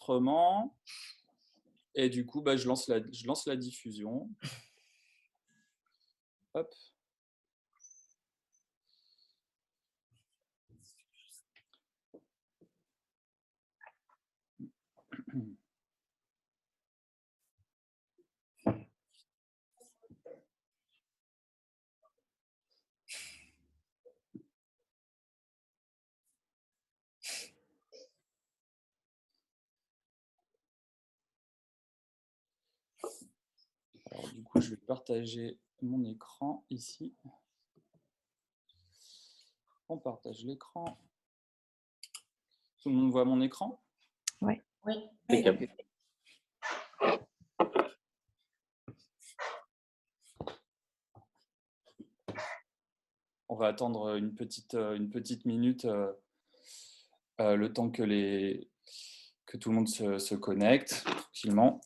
l'enregistrement et du coup, je lance la diffusion. Hop. Alors, du coup, je vais partager mon écran ici. On partage l'écran. Tout le monde voit mon écran? Oui. Impeccable. On va attendre une petite minute, le temps que tout le monde se connecte tranquillement.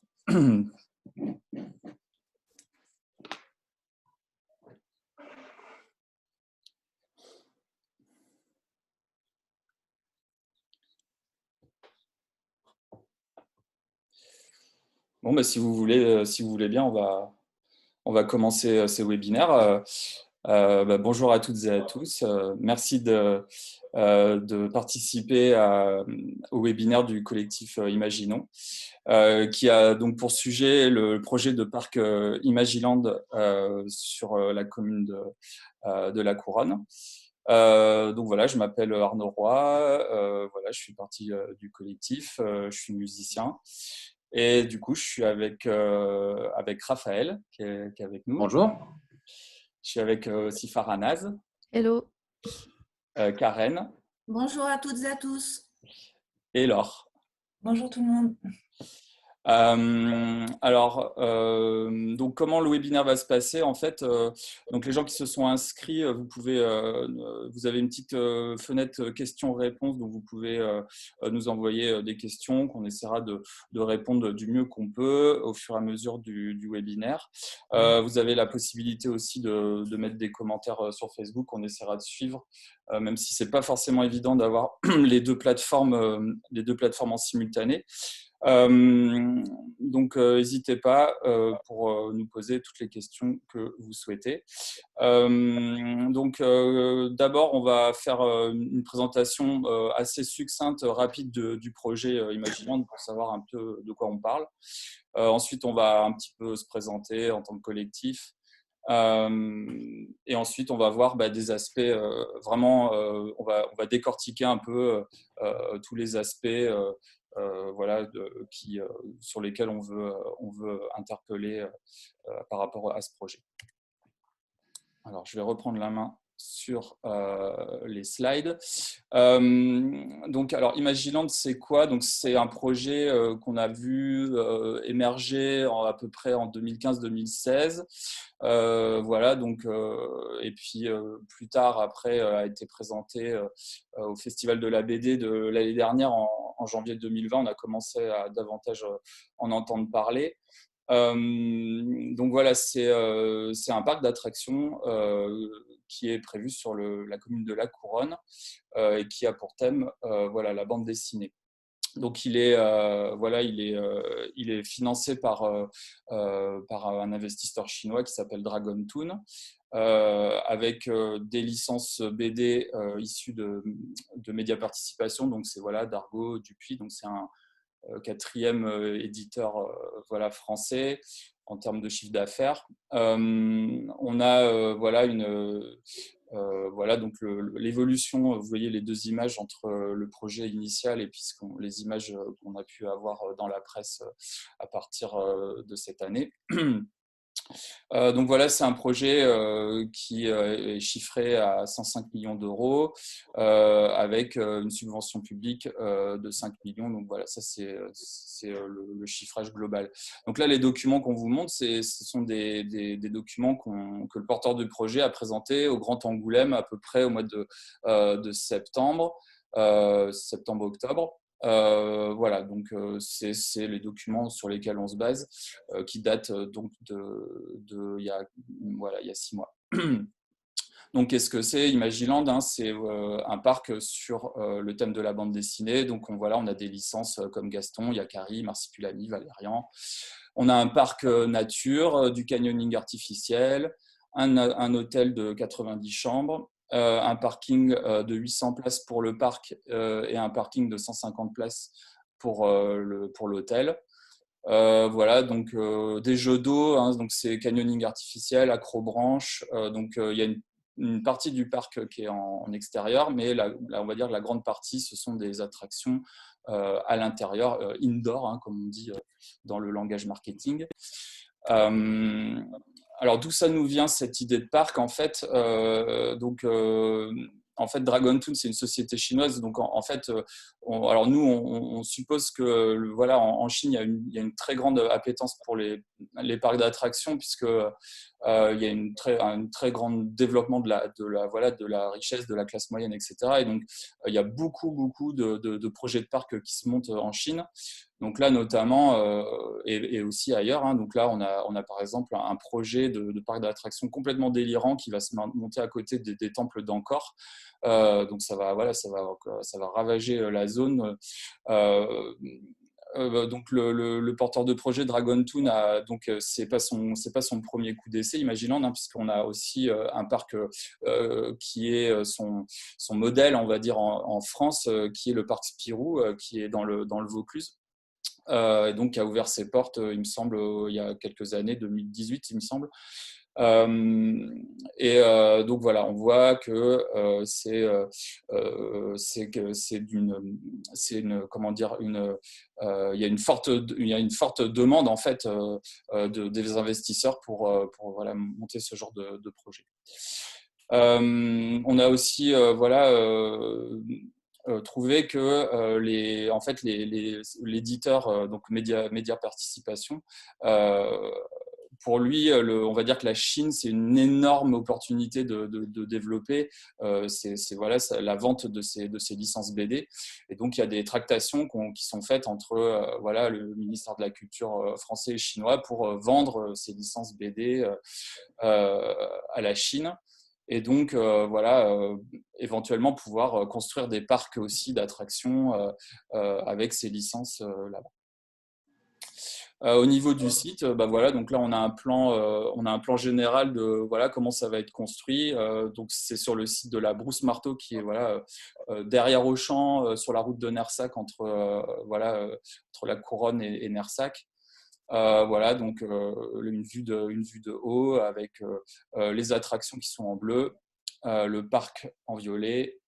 Bon, si vous voulez bien, on va commencer ces webinaires. Bonjour à toutes et à tous. Merci de participer au webinaire du collectif Imaginons, qui a donc pour sujet le projet de parc Imagiland sur la commune de La Couronne. Donc voilà, je m'appelle Arnaud Roy, voilà, je suis partie du collectif, je suis musicien. Et du coup, je suis avec Raphaël, qui est avec nous. Bonjour. Je suis avec aussi Faranaz. Hello. Karen. Bonjour à toutes et à tous. Et Laure. Bonjour tout le monde. Donc comment le webinaire va se passer en fait, donc les gens qui se sont inscrits, vous avez une petite fenêtre questions-réponses, donc vous pouvez nous envoyer des questions qu'on essaiera de répondre du mieux qu'on peut au fur et à mesure du webinaire. Vous avez la possibilité aussi de mettre des commentaires sur Facebook, on essaiera de suivre, même si c'est pas forcément évident d'avoir les deux plateformes en simultané. Donc n'hésitez pas pour nous poser toutes les questions que vous souhaitez. D'abord on va faire une présentation assez succincte, rapide du projet Imaginons pour savoir un peu de quoi on parle. Ensuite on va un petit peu se présenter en tant que collectif. Et ensuite on va voir des aspects vraiment, on va décortiquer un peu tous les aspects voilà, sur lesquels on veut interpeller par rapport à ce projet. Alors, je vais reprendre la main sur les slides. Alors, Imagiland, c'est quoi? Donc, c'est un projet qu'on a vu émerger à peu près en 2015-2016. Voilà, donc, et puis plus tard, après, a été présenté au Festival de la BD de l'année dernière, en janvier 2020. On a commencé à davantage en entendre parler. Donc voilà, c'est un parc d'attractions qui est prévu sur la commune de La Couronne et qui a pour thème voilà, la bande dessinée. Donc il est financé par un investisseur chinois qui s'appelle Dragon Toon, avec des licences BD issues de Média Participation. Donc c'est voilà, d'Argo, Dupuis. Donc c'est un quatrième éditeur voilà, français en termes de chiffre d'affaires. On a voilà voilà, donc l'évolution, vous voyez les deux images entre le projet initial et puis les images qu'on a pu avoir dans la presse à partir de cette année. Donc voilà, c'est un projet qui est chiffré à 105 millions d'euros avec une subvention publique de 5 millions. Donc voilà, ça c'est le chiffrage global. Donc là, les documents qu'on vous montre, ce sont des documents que le porteur du projet a présentés au Grand Angoulême à peu près au mois de septembre, septembre-octobre. Voilà, donc c'est les documents sur lesquels on se base, qui datent donc il y a 6 mois. Donc, qu'est-ce que c'est Imagiland, hein, c'est un parc sur le thème de la bande dessinée. Donc, on a des licences comme Gaston, Yakari, Marsipulami, Valérian. On a un parc nature, du canyoning artificiel, un hôtel de 90 chambres, un parking de 800 places pour le parc et un parking de 150 places pour l'hôtel. Voilà, donc des jeux d'eau, hein, donc c'est canyoning artificiel, acrobranche. Il y a une partie du parc qui est en extérieur, mais on va dire que la grande partie, ce sont des attractions à l'intérieur, indoor, hein, comme on dit dans le langage marketing. Alors d'où ça nous vient cette idée de parc en fait en fait, Dragon Toon, c'est une société chinoise. Donc, en fait, alors nous, on suppose que, voilà, en Chine, il y a une très grande appétence pour les parcs d'attractions, puisque il y a un très grand développement de la richesse de la classe moyenne, etc. Et donc, il y a beaucoup de projets de parcs qui se montent en Chine. Donc là, notamment, et aussi ailleurs. Hein, donc là, on a par exemple un projet de parc d'attractions complètement délirant qui va se monter à côté des temples d'Angkor. Donc ça va ravager la zone. Donc le porteur de projet Dragon Toon c'est pas son premier coup d'essai, Imagiland, hein, puisqu'on a aussi un parc qui est son modèle, on va dire en France, qui est le parc Spirou, qui est dans le Vaucluse. Et donc qui a ouvert ses portes, il me semble, il y a quelques années, 2018, il me semble. Donc voilà, on voit que il y a une forte demande en fait des investisseurs pour voilà, monter ce genre de projet. On a aussi trouvé que l'éditeur, donc Média Participation, pour lui, on va dire que la Chine, c'est une énorme opportunité de développer voilà, la vente de ces licences BD. Et donc, il y a des tractations qui sont faites entre voilà, le ministère de la Culture français et chinois pour vendre ces licences BD à la Chine. Et donc, éventuellement pouvoir construire des parcs aussi d'attractions avec ces licences là-bas. Au niveau du site, voilà, donc là on a un plan général de voilà comment ça va être construit. Donc c'est sur le site de la Brousse Marteau qui est voilà derrière Auchan, sur la route de Nersac entre la Couronne et Nersac. Voilà, donc une vue de haut avec les attractions qui sont en bleu, le parc en violet,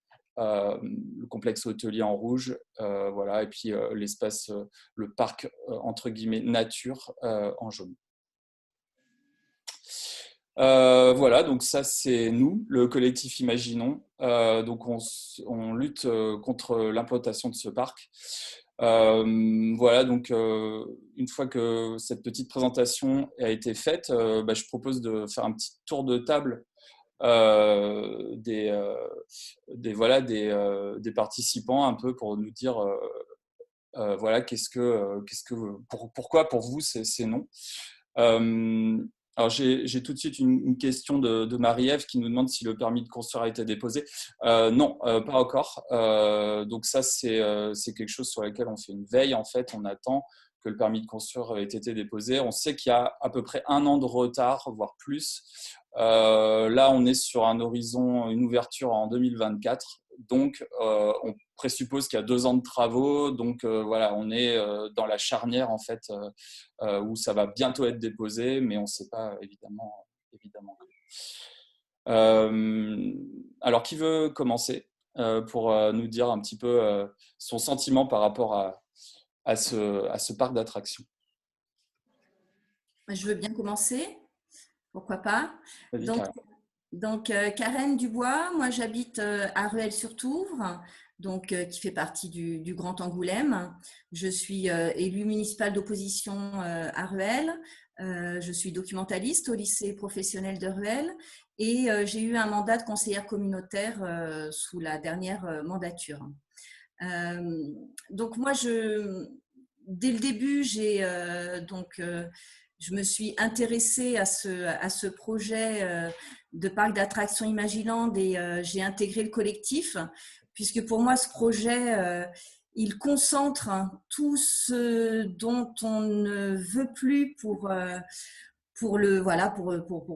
le complexe hôtelier en rouge, voilà, et puis l'espace, le parc entre guillemets nature en jaune. Voilà, donc ça c'est nous, le collectif Imaginons. Donc on lutte contre l'implantation de ce parc. Voilà, donc une fois que cette petite présentation a été faite, je propose de faire un petit tour de table des participants un peu pour nous dire voilà pourquoi pour vous c'est non. Alors j'ai tout de suite une question de Marie-Ève qui nous demande si le permis de construire a été déposé. Non, pas encore. Donc ça c'est quelque chose sur lequel on fait une veille en fait. On attend que le permis de construire ait été déposé. On sait qu'il y a à peu près 1 an de retard, voire plus. Là, on est sur un horizon, une ouverture en 2024. Donc, on présuppose qu'il y a 2 ans de travaux. Donc, voilà, on est dans la charnière, en fait, où ça va bientôt être déposé, mais on ne sait pas, évidemment. Alors, qui veut commencer pour nous dire un petit peu son sentiment par rapport à ce parc d'attractions? Je veux bien commencer, pourquoi pas. Vas-y, Donc, Karen. Karen Dubois, moi j'habite à Rueil-sur-Touvre, qui fait partie du Grand Angoulême. Je suis élue municipale d'opposition à Rueil. Je suis documentaliste au lycée professionnel de Rueil et j'ai eu un mandat de conseillère communautaire sous la dernière mandature. Donc moi, dès le début, j'ai je me suis intéressée à ce projet de parc d'attractions Imagiland et j'ai intégré le collectif, puisque pour moi, ce projet, il concentre tout ce dont on ne veut plus pour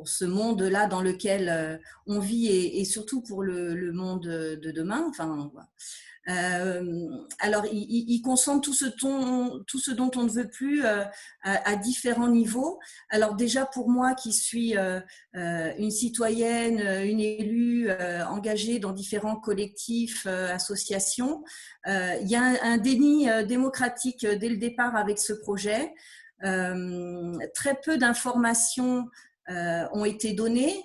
ce monde-là dans lequel on vit et surtout pour le monde de demain. Enfin, voilà. Alors, il concentre tout ce dont on ne veut plus à différents niveaux. Alors déjà pour moi qui suis une citoyenne, une élue engagée dans différents collectifs, associations, il y a un déni démocratique dès le départ avec ce projet. Très peu d'informations ont été données,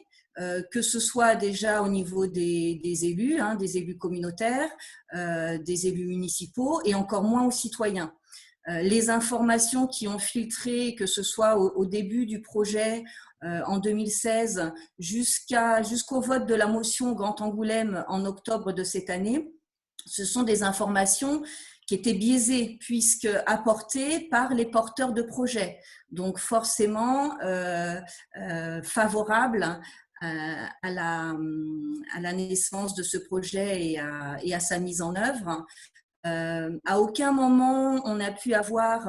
que ce soit déjà au niveau des élus, des élus communautaires, des élus municipaux et encore moins aux citoyens. Les informations qui ont filtré, que ce soit au début du projet en 2016 jusqu'au vote de la motion Grand Angoulême en octobre de cette année, ce sont des informations qui étaient biaisées puisque apportées par les porteurs de projets, donc forcément favorables à la naissance de ce projet et à sa mise en œuvre. À aucun moment on a pu avoir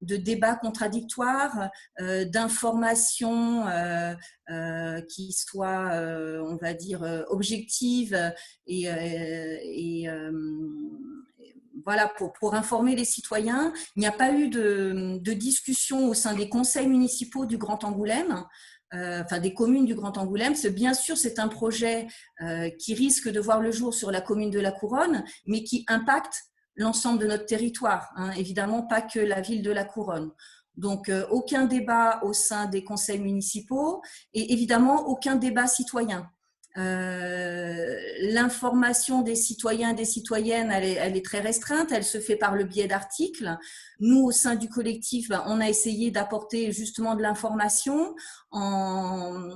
de débats contradictoires, d'informations qui soient, on va dire, objectives et voilà, pour informer les citoyens. Il n'y a pas eu de discussion au sein des conseils municipaux du Grand Angoulême, enfin des communes du Grand Angoulême. Bien sûr, c'est un projet qui risque de voir le jour sur la commune de La Couronne, mais qui impacte l'ensemble de notre territoire, évidemment pas que la ville de La Couronne. Donc, aucun débat au sein des conseils municipaux et évidemment aucun débat citoyen. L'information des citoyens et des citoyennes, elle est très restreinte, elle se fait par le biais d'articles. Nous, au sein du collectif, on a essayé d'apporter justement de l'information en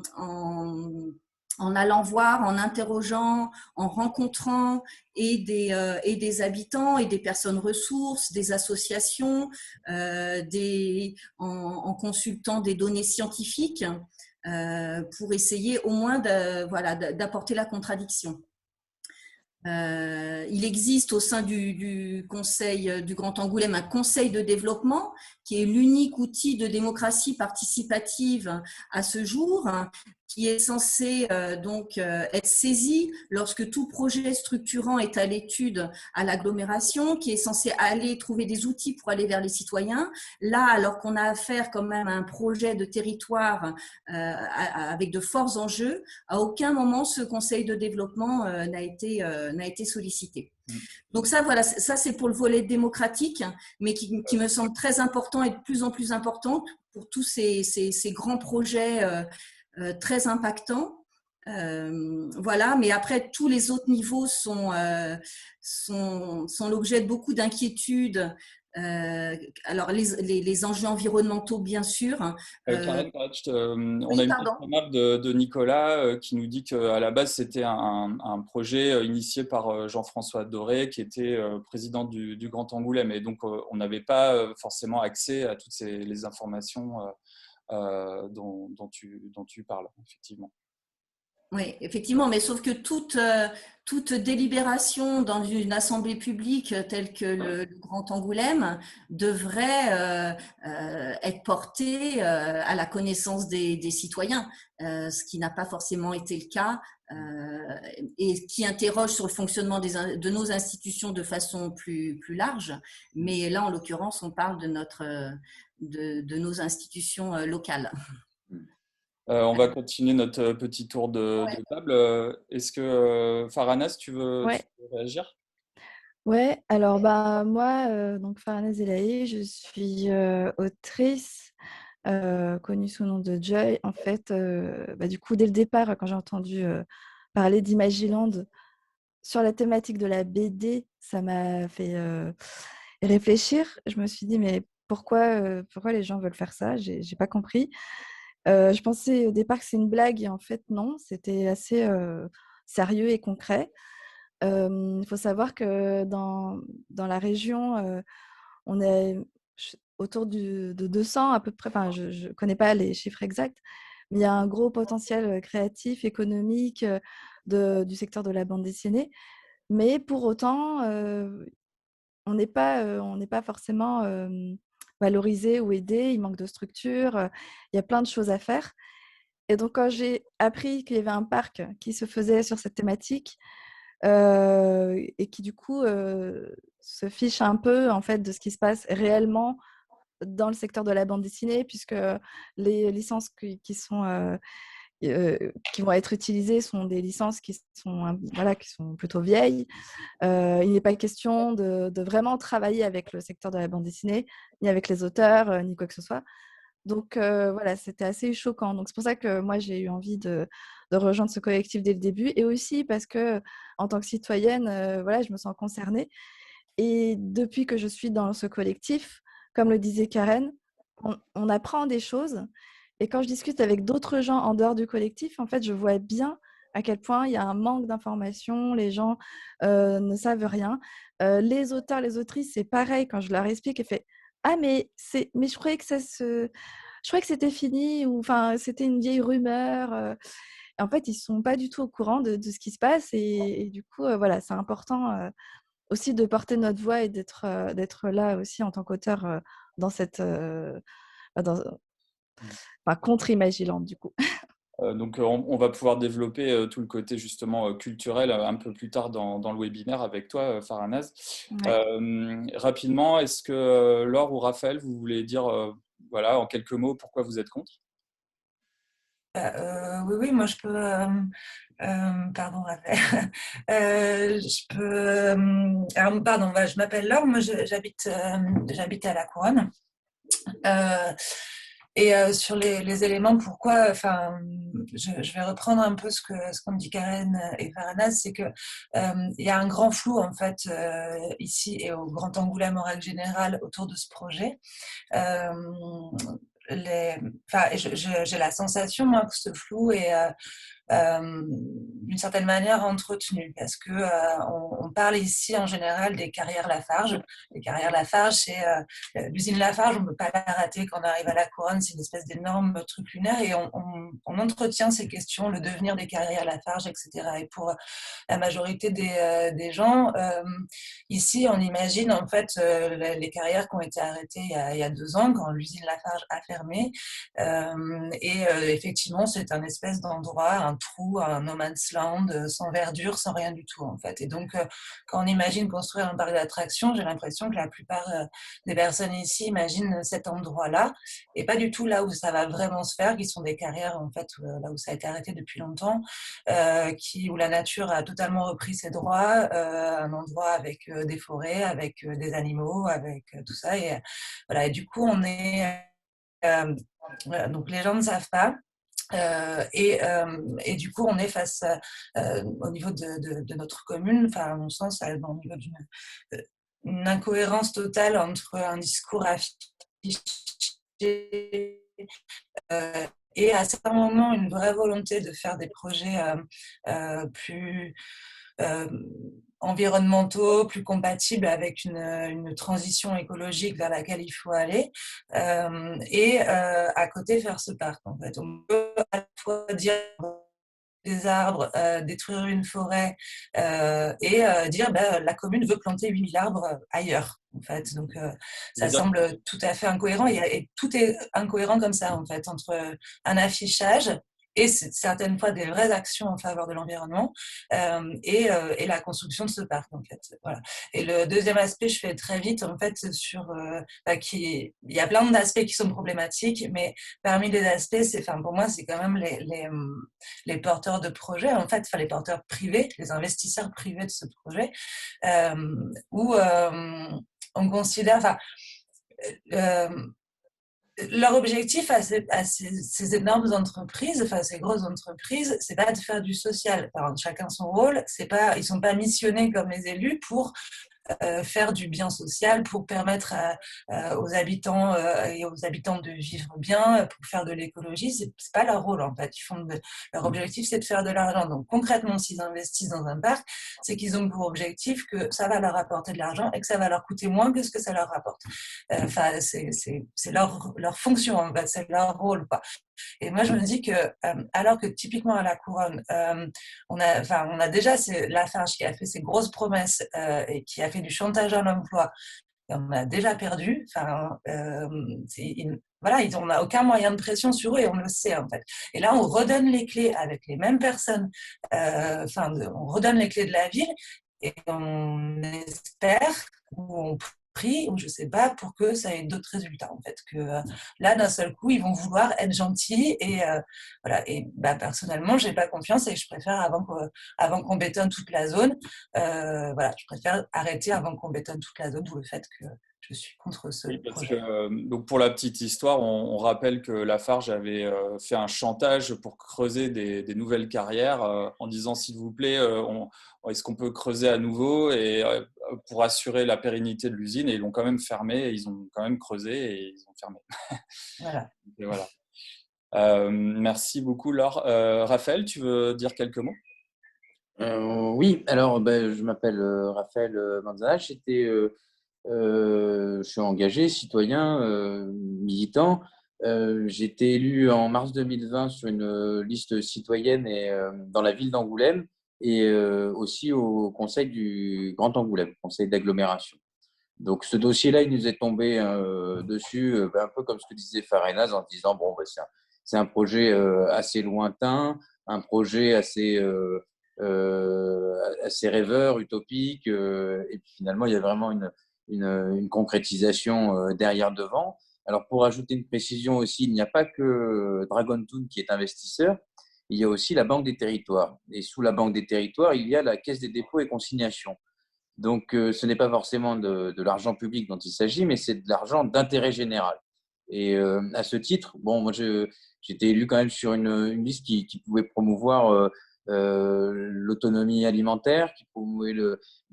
allant voir, en interrogeant, en rencontrant et des habitants et des personnes ressources, des associations, en consultant des données scientifiques pour essayer au moins d'apporter la contradiction. Il existe au sein du Conseil du Grand Angoulême un conseil de développement qui est l'unique outil de démocratie participative à ce jour, qui est censé être saisi lorsque tout projet structurant est à l'étude à l'agglomération, qui est censé aller trouver des outils pour aller vers les citoyens. Là, alors qu'on a affaire quand même à un projet de territoire avec de forts enjeux, à aucun moment ce conseil de développement n'a été sollicité. Donc ça, voilà, ça c'est pour le volet démocratique, mais qui me semble très important et de plus en plus important pour tous ces grands projets très impactants. Voilà, mais après, tous les autres niveaux sont l'objet de beaucoup d'inquiétudes. Alors, les enjeux environnementaux, bien sûr. Karen, on Oui, a une petite pardon. remarque de Nicolas qui nous dit qu'à la base, c'était un projet initié par Jean-François Doré, qui était président du Grand Angoulême. Et donc, on n'avait pas forcément accès à toutes les informations dont tu parles, effectivement. Oui, effectivement, mais sauf que toute délibération dans une assemblée publique telle que le Grand Angoulême devrait être portée à la connaissance des citoyens, ce qui n'a pas forcément été le cas et qui interroge sur le fonctionnement de nos institutions de façon plus large. Mais là, en l'occurrence, on parle de nos institutions locales. On va continuer notre petit tour de Ouais. table. Est-ce que Faranas, tu Ouais, veux réagir? ouais. Alors bah moi, donc Farnèse Elahi, je suis autrice connue sous le nom de Joy. En fait, bah, du coup, dès le départ, quand j'ai entendu parler d'Imagiland sur la thématique de la BD, ça m'a fait réfléchir. Je me suis dit, mais pourquoi les gens veulent faire ça? J'ai pas compris. Je pensais au départ que c'est une blague et en fait, non, c'était assez sérieux et concret. Il faut savoir que dans la région, on est autour de 200 à peu près. Enfin, je ne connais pas les chiffres exacts, mais il y a un gros potentiel créatif, économique du secteur de la bande dessinée. Mais pour autant, on n'est pas forcément valorisé ou aidé. Il manque de structure. Il y a plein de choses à faire. Et donc, quand j'ai appris qu'il y avait un parc qui se faisait sur cette thématique et qui, du coup, se fiche un peu en fait, de ce qui se passe réellement dans le secteur de la bande dessinée, puisque les licences qui vont être utilisées sont des licences voilà, qui sont plutôt vieilles. Il n'est pas question de vraiment travailler avec le secteur de la bande dessinée, ni avec les auteurs, ni quoi que ce soit. Donc voilà, c'était assez choquant. Donc c'est pour ça que moi j'ai eu envie de rejoindre ce collectif dès le début, et aussi parce que en tant que citoyenne, voilà, je me sens concernée. Et depuis que je suis dans ce collectif, comme le disait Karen, on apprend des choses. Et quand je discute avec d'autres gens en dehors du collectif, en fait, je vois bien à quel point il y a un manque d'informations, les gens ne savent rien. Les auteurs, les autrices, c'est pareil, quand je leur explique, elles font ah, mais je croyais que je croyais que c'était fini, ou enfin, c'était une vieille rumeur. En fait, ils ne sont pas du tout au courant de ce qui se passe. Et du coup, voilà, c'est important aussi de porter notre voix et d'être là aussi en tant qu'auteur dans cette dans, enfin, contre Imagiland du coup. Donc, on va pouvoir développer tout le côté justement culturel un peu plus tard dans le webinaire avec toi, Farhanaz. Ouais. Rapidement, est-ce que Laure ou Raphaël, vous voulez dire voilà, en quelques mots pourquoi vous êtes contre? Oui, moi je peux. Pardon, Raphaël. Je peux. Alors, pardon, je m'appelle Laure, moi j'habite à La Couronne. Sur les éléments, pourquoi, enfin, je vais reprendre un peu ce qu'ont dit Karen et Farhanaz, c'est que il y a un grand flou en fait ici et au Grand Angoulême en règle générale autour de ce projet. J'ai la sensation moi que ce flou est d'une certaine manière entretenu, parce que on parle ici en général des carrières Lafarge. Les carrières Lafarge, c'est l'usine Lafarge, on ne peut pas la rater quand on arrive à La Couronne, c'est une espèce d'énorme truc lunaire, et on entretient ces questions, le devenir des carrières Lafarge, etc. Et pour la majorité des gens, ici, on imagine en fait les carrières qui ont été arrêtées il y a 2 ans, quand l'usine Lafarge a fermé. Effectivement, c'est un espèce d'endroit, un trou, un no man's land, sans verdure, sans rien du tout en fait. Et donc, quand on imagine construire un parc d'attractions, j'ai l'impression que la plupart des personnes ici imaginent cet endroit-là, et pas du tout là où ça va vraiment se faire, qui sont des carrières en fait là où ça a été arrêté depuis longtemps, où la nature a totalement repris ses droits, un endroit avec des forêts, avec des animaux, avec tout ça. Et voilà. Et du coup, on est donc les gens ne savent pas. Et du coup, on est face au niveau de notre commune, enfin, à mon sens, au niveau d'une incohérence totale entre un discours affiché et à certains moments une vraie volonté de faire des projets plus environnementaux, plus compatibles avec une transition écologique vers laquelle il faut aller, à côté faire ce parc en fait. On peut à la fois dire des arbres, détruire une forêt dire la commune veut planter 8000 arbres ailleurs en fait. Donc ça semble tout à fait incohérent, et tout est incohérent comme ça en fait, entre un affichage et certaines fois des vraies actions en faveur de l'environnement, et la construction de ce parc en fait. Voilà. Et le deuxième aspect, je fais très vite en fait, il y a plein d'aspects qui sont problématiques, mais parmi les aspects, pour moi, c'est quand même les porteurs de projets, en fait, les porteurs privés, les investisseurs privés de ce projet, où on considère, leur objectif à ces énormes entreprises, ces grosses entreprises, c'est pas de faire du social. Chacun son rôle. Ils sont pas missionnés comme les élus pour faire du bien social, pour permettre aux habitants et aux habitantes de vivre bien, pour faire de l'écologie. C'est pas leur rôle en fait. Leur objectif, c'est de faire de l'argent. Donc concrètement, s'ils investissent dans un parc, c'est qu'ils ont pour objectif que ça va leur apporter de l'argent et que ça va leur coûter moins que ce que ça leur rapporte. Enfin, c'est leur fonction en fait, c'est leur rôle, quoi. Et moi, je me dis que, alors que typiquement à la Couronne, on a déjà Lafarge qui a fait ses grosses promesses et qui a fait du chantage à l'emploi, et on a déjà perdu. Enfin, voilà, on n'a aucun moyen de pression sur eux et on le sait en fait. Et là, on redonne les clés avec les mêmes personnes. On redonne les clés de la ville et on espère ou on prie ou je sais pas pour que ça ait d'autres résultats en fait. Que là, d'un seul coup, ils vont vouloir être gentils et voilà. Et personnellement, j'ai pas confiance et je préfère avant qu'on bétonne toute la zone. Voilà, je préfère arrêter avant qu'on bétonne toute la zone, d'où le fait que je suis contre ce Oui, parce projet. que, donc pour la petite histoire, on rappelle que Lafarge avait fait un chantage pour creuser des nouvelles carrières en disant s'il vous plaît, est-ce qu'on peut creuser à nouveau et pour assurer la pérennité de l'usine, et ils l'ont quand même fermé, et ils ont quand même creusé et ils ont fermé. Voilà. Et voilà. Merci beaucoup, Laure. Raphaël, tu veux dire quelques mots? Oui, alors je m'appelle Raphaël Manzana. Je suis engagé, citoyen, militant. J'ai été élu en mars 2020 sur une liste citoyenne et, dans la ville d'Angoulême et aussi au conseil du Grand Angoulême, conseil d'agglomération. Donc ce dossier-là, il nous est tombé dessus, un peu comme ce que disait Farenaz en disant, bon, c'est un projet assez lointain, un projet assez rêveur, utopique, et puis finalement, il y a vraiment une concrétisation derrière devant. Alors pour ajouter une précision aussi, il n'y a pas que Dragon Toon qui est investisseur, il y a aussi la Banque des Territoires. Et sous la Banque des Territoires, il y a la Caisse des dépôts et consignations. Donc, ce n'est pas forcément de l'argent public dont il s'agit, mais c'est de l'argent d'intérêt général. Et à ce titre, bon, moi, j'étais élu quand même sur une liste qui pouvait promouvoir l'autonomie alimentaire,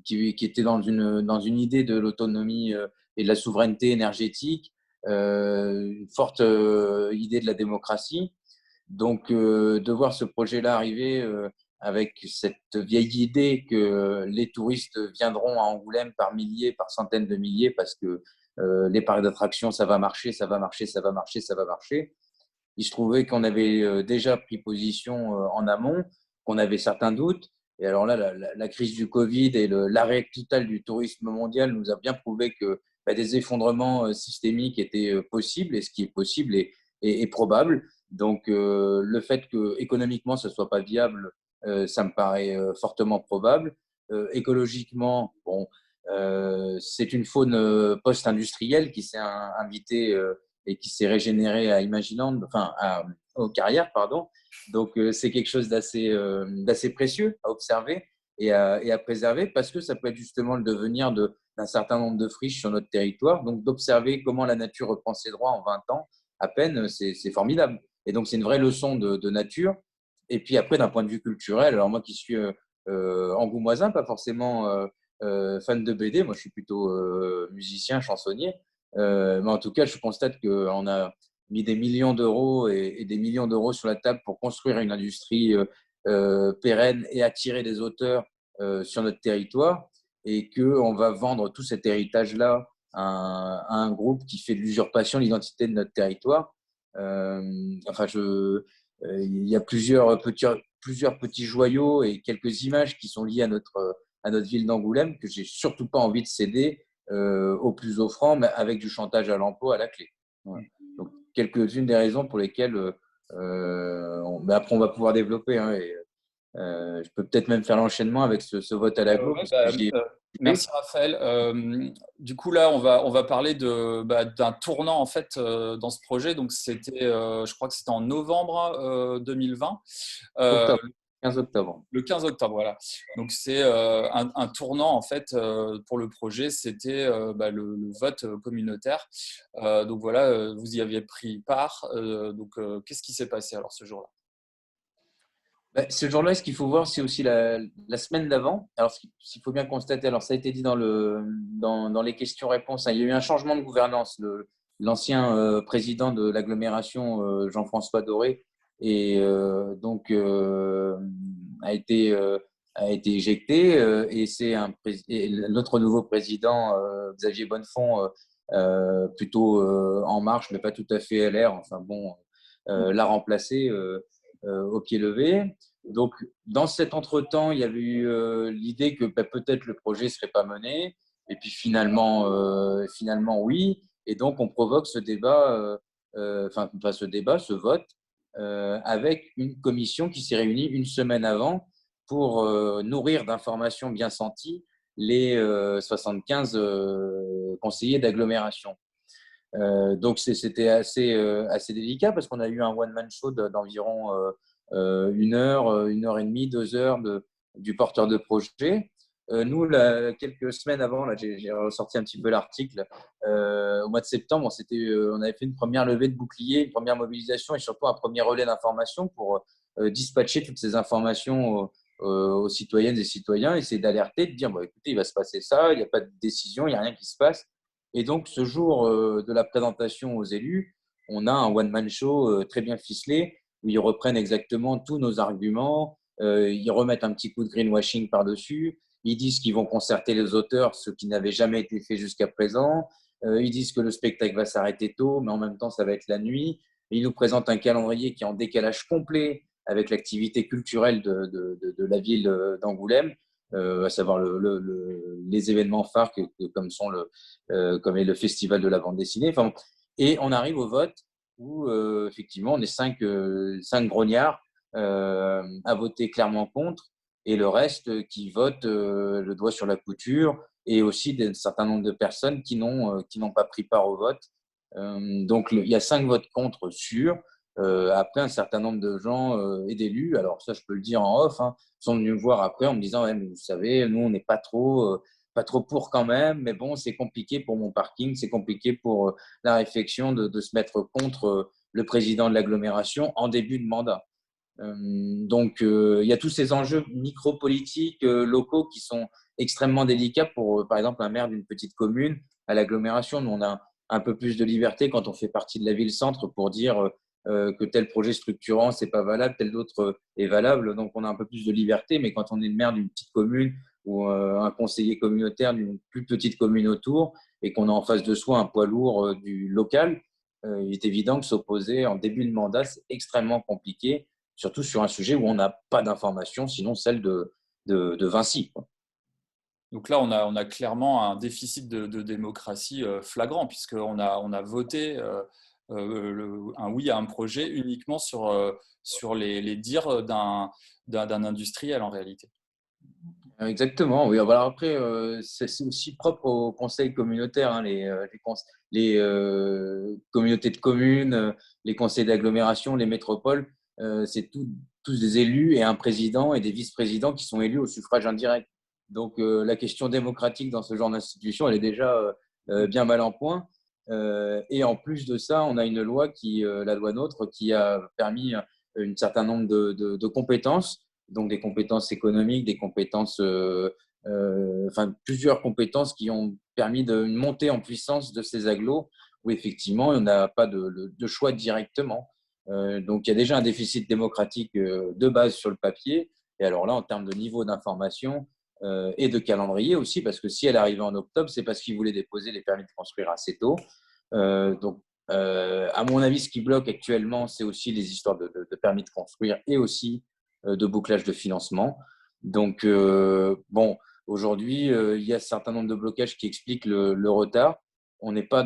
qui était dans une idée de l'autonomie et de la souveraineté énergétique, une forte idée de la démocratie. Donc, de voir ce projet-là arriver avec cette vieille idée que les touristes viendront à Angoulême par milliers, par centaines de milliers, parce que les parcs d'attractions, ça va marcher, ça va marcher, ça va marcher, ça va marcher. Il se trouvait qu'on avait déjà pris position en amont, qu'on avait certains doutes. Et alors là, la crise du Covid et l'arrêt total du tourisme mondial nous a bien prouvé que des effondrements systémiques étaient possibles, et ce qui est possible est probable. Donc, le fait que économiquement, ce soit pas viable, ça me paraît fortement probable. Écologiquement, bon, c'est une faune post-industrielle qui s'est invitée et qui s'est régénérée à Imaginant, aux Carrières, pardon. Donc, c'est quelque chose d'assez précieux à observer et à préserver, parce que ça peut être justement le devenir d'un certain nombre de friches sur notre territoire. Donc, d'observer comment la nature reprend ses droits en 20 ans, à peine, c'est formidable. Et donc, c'est une vraie leçon de nature. Et puis après, d'un point de vue culturel, alors moi qui suis angoumoisin, pas forcément fan de BD, moi je suis plutôt musicien, chansonnier. Mais en tout cas, je constate qu'on a mis des millions d'euros et des millions d'euros sur la table pour construire une industrie pérenne et attirer des auteurs sur notre territoire, et qu'on va vendre tout cet héritage-là à un groupe qui fait de l'usurpation de l'identité de notre territoire. Il y a plusieurs petits joyaux et quelques images qui sont liées à notre ville d'Angoulême, que j'ai surtout pas envie de céder au plus offrant, mais avec du chantage à l'emploi à la clé. Voilà. Donc, quelques-unes des raisons pour lesquelles après on va pouvoir développer. Hein, et, je peux peut-être même faire l'enchaînement avec ce vote à l'agglo. Merci Raphaël. Du coup là, on va parler d'un tournant en fait dans ce projet. Donc c'était, je crois que c'était en novembre 2020. Octobre, 15 octobre. Le 15 octobre, voilà. Donc c'est un tournant en fait pour le projet. C'était le vote communautaire. Donc voilà, vous y aviez pris part. Donc qu'est-ce qui s'est passé alors ce jour-là? Ce jour-là, ce qu'il faut voir, c'est aussi la semaine d'avant. Alors, ce qu'il faut bien constater, alors ça a été dit dans les questions-réponses, hein, il y a eu un changement de gouvernance. L'ancien président de l'agglomération, Jean-François Doré, et a été, euh, a été éjecté. Et c'est et notre nouveau président, Xavier Bonnefond, plutôt En Marche, mais pas tout à fait LR, enfin bon, l'a remplacé au pied levé. Donc, dans cet entretemps, il y avait eu l'idée que peut-être le projet ne serait pas mené. Et puis finalement, oui. Et donc, on provoque ce débat, pas ce débat, ce vote, avec une commission qui s'est réunie une semaine avant pour nourrir d'informations bien senties les 75 conseillers d'agglomération. Donc, c'était assez délicat parce qu'on a eu un one-man show d'environ 1 heure et demie, 2 heures du porteur de projet. Nous, quelques semaines avant, là, j'ai ressorti un petit peu l'article. Au mois de septembre, on avait fait une première levée de bouclier, une première mobilisation et surtout un premier relais d'informations pour dispatcher toutes ces informations aux citoyennes et citoyens, essayer d'alerter, de dire bon, écoutez, il va se passer ça, il n'y a pas de décision, il n'y a rien qui se passe. Et donc, ce jour de la présentation aux élus, on a un one-man show très bien ficelé où ils reprennent exactement tous nos arguments, ils remettent un petit coup de greenwashing par-dessus, ils disent qu'ils vont concerter les auteurs, ce qui n'avait jamais été fait jusqu'à présent, ils disent que le spectacle va s'arrêter tôt, mais en même temps, ça va être la nuit. Et ils nous présentent un calendrier qui est en décalage complet avec l'activité culturelle de la ville d'Angoulême, à savoir les événements phares comme est le festival de la bande dessinée. Enfin, et on arrive au vote où effectivement on est cinq grognards à voter clairement contre et le reste qui vote le doigt sur la couture et aussi un certain nombre de personnes qui n'ont pas pris part au vote. Donc il y a 5 votes contre sûrs. Après, un certain nombre de gens et d'élus, alors ça je peux le dire en off, hein, sont venus me voir après en me disant ouais, mais vous savez, nous on n'est pas trop pour quand même, mais bon, c'est compliqué pour mon parking, c'est compliqué pour la réflexion de se mettre contre le président de l'agglomération en début de mandat. Donc, il y a tous ces enjeux micro-politiques locaux qui sont extrêmement délicats pour, par exemple, un maire d'une petite commune à l'agglomération. Nous, on a un peu plus de liberté quand on fait partie de la ville-centre pour dire que tel projet structurant, c'est pas valable, tel autre est valable. Donc, on a un peu plus de liberté. Mais quand on est le maire d'une petite commune ou un conseiller communautaire d'une plus petite commune autour et qu'on a en face de soi un poids lourd du local, il est évident que s'opposer en début de mandat, c'est extrêmement compliqué, surtout sur un sujet où on n'a pas d'informations, sinon celle de Vinci, quoi. Donc là, on a clairement un déficit de démocratie flagrant, puisqu'on a voté un oui à un projet uniquement sur les dires d'un industriel en réalité. Exactement, oui. Alors après, c'est aussi propre aux conseils communautaires, hein, les communautés de communes, les conseils d'agglomération, les métropoles. C'est tous des élus et un président et des vice-présidents qui sont élus au suffrage indirect. Donc la question démocratique dans ce genre d'institution, elle est déjà bien mal en point. Et en plus de ça, on a une loi la loi NOTRe, qui a permis un certain nombre de compétences, donc des compétences économiques, des compétences, plusieurs compétences qui ont permis une montée en puissance de ces agglos où effectivement on n'a pas de choix directement. Donc il y a déjà un déficit démocratique de base sur le papier. Et alors là, en termes de niveau d'information et de calendrier aussi, parce que si elle arrivait en octobre, c'est parce qu'ils voulaient déposer les permis de construire assez tôt. À mon avis, ce qui bloque actuellement, c'est aussi les histoires de permis de construire et aussi de bouclage de financement. Donc, bon, aujourd'hui, il y a un certain nombre de blocages qui expliquent le retard. On n'est pas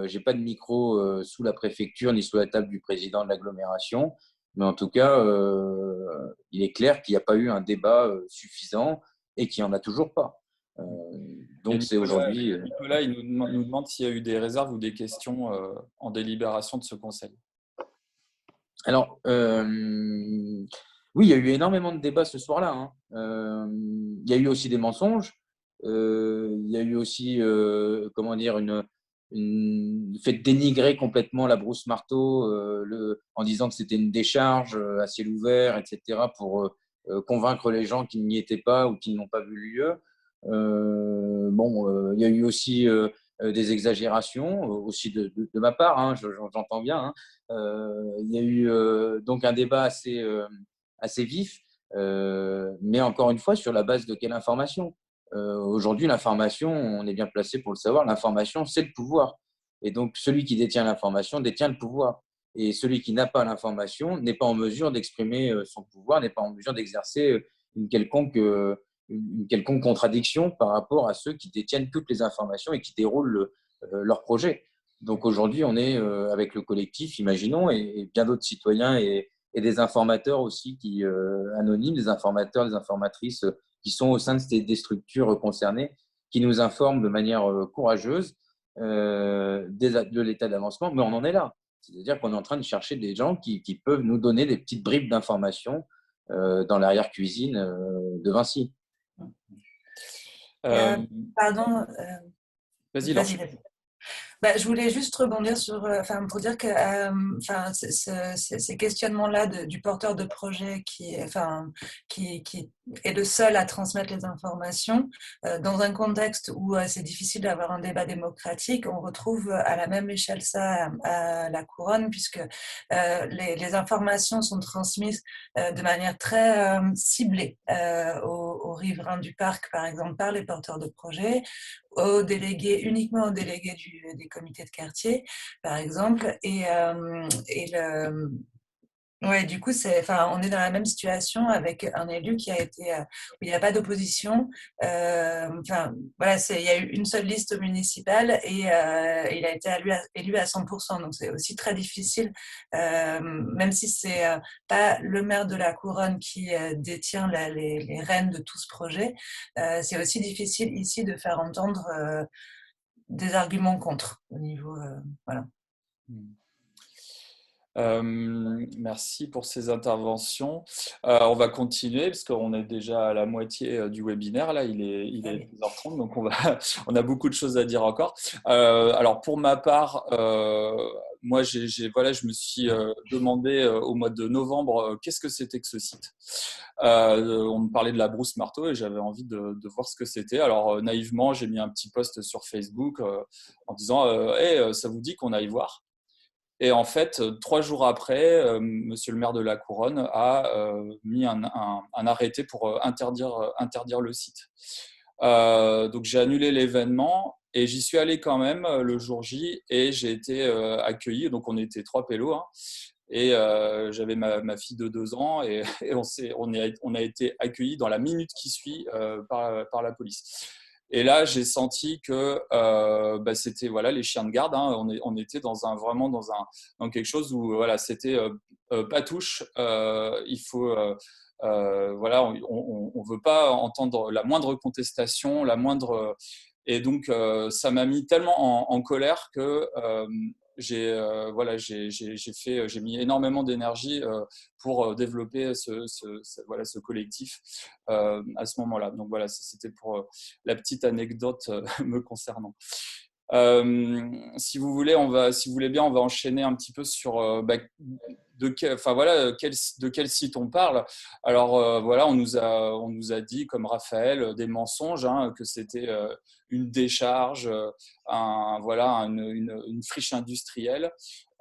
j'ai pas de micro sous la préfecture ni sous la table du président de l'agglomération, mais en tout cas, il est clair qu'il n'y a pas eu un débat suffisant et qu'il n'y en a toujours pas. Donc, c'est aujourd'hui. Nicolas, il nous demande s'il y a eu des réserves ou des questions en délibération de ce conseil. Alors, oui, il y a eu énormément de débats ce soir-là, hein. Il y a eu aussi des mensonges. Il y a eu aussi, comment dire, le fait de dénigrer complètement la brousse marteau en disant que c'était une décharge à ciel ouvert, etc., pour convaincre les gens qu'ils n'y étaient pas ou qu'ils n'ont pas vu lieu. Il y a eu aussi des exagérations, aussi de ma part, hein, j'entends bien. Hein. Il y a eu donc un débat assez vif, mais encore une fois, sur la base de quelle information? Aujourd'hui, l'information, on est bien placé pour le savoir, l'information, c'est le pouvoir. Et donc, celui qui détient l'information détient le pouvoir. Et celui qui n'a pas l'information n'est pas en mesure d'exprimer son pouvoir, n'est pas en mesure d'exercer une quelconque, une quelconque contradiction par rapport à ceux qui détiennent toutes les informations et qui déroulent leur projet. Donc aujourd'hui, on est avec le collectif, imaginons, et bien d'autres citoyens et des informateurs aussi anonymes, des informateurs, des informatrices qui sont au sein des structures concernées, qui nous informent de manière courageuse de l'état d'avancement, mais on en est là. C'est-à-dire qu'on est en train de chercher des gens qui peuvent nous donner des petites bribes d'informations dans l'arrière-cuisine de Vinci. Pardon. Vas-y, Laure. Je voulais juste rebondir pour dire que ces questionnements-là du porteur de projet qui est le seul à transmettre les informations, dans un contexte où c'est difficile d'avoir un débat démocratique, on retrouve à la même échelle ça à la couronne, puisque les informations sont transmises de manière très ciblée aux riverains du parc, par exemple, par les porteurs de projet, uniquement aux délégués des comités de quartier, par exemple. Du coup, on est dans la même situation avec un élu qui a été, où il n'y a pas d'opposition. Il y a eu une seule liste municipale et il a été élu à 100%. Donc, c'est aussi très difficile, même si c'est pas le maire de la Couronne qui détient les rênes de tout ce projet. C'est aussi difficile ici de faire entendre des arguments contre au niveau, voilà. Merci pour ces interventions. On va continuer parce qu'on est déjà à la moitié du webinaire. Là, il est 10h30, donc on a beaucoup de choses à dire encore. Alors, pour ma part, moi, je me suis demandé au mois de novembre qu'est-ce que c'était que ce site. On me parlait de la brousse marteau et j'avais envie de voir ce que c'était. Alors, naïvement, j'ai mis un petit post sur Facebook en disant ça vous dit qu'on aille voir? Et en fait, 3 jours après, monsieur le maire de la Couronne a mis un arrêté pour interdire le site. Donc, j'ai annulé l'événement et j'y suis allé quand même le jour J et j'ai été accueilli. Donc, on était 3 pélos. Hein, et j'avais ma fille de 2 ans et on a été accueillis dans la minute qui suit par la police. Et là, j'ai senti que c'était les chiens de garde. Hein. On était vraiment dans quelque chose où c'était pas touche. Il faut on veut pas entendre la moindre contestation, la moindre. Et donc ça m'a mis tellement en colère que j'ai mis énormément d'énergie pour développer ce collectif à ce moment-là. Donc voilà, c'était pour la petite anecdote me concernant. Si vous voulez bien, on va enchaîner un petit peu sur de quel site on parle. Alors on nous a dit, comme Raphaël, des mensonges, hein, que c'était une décharge, une friche industrielle.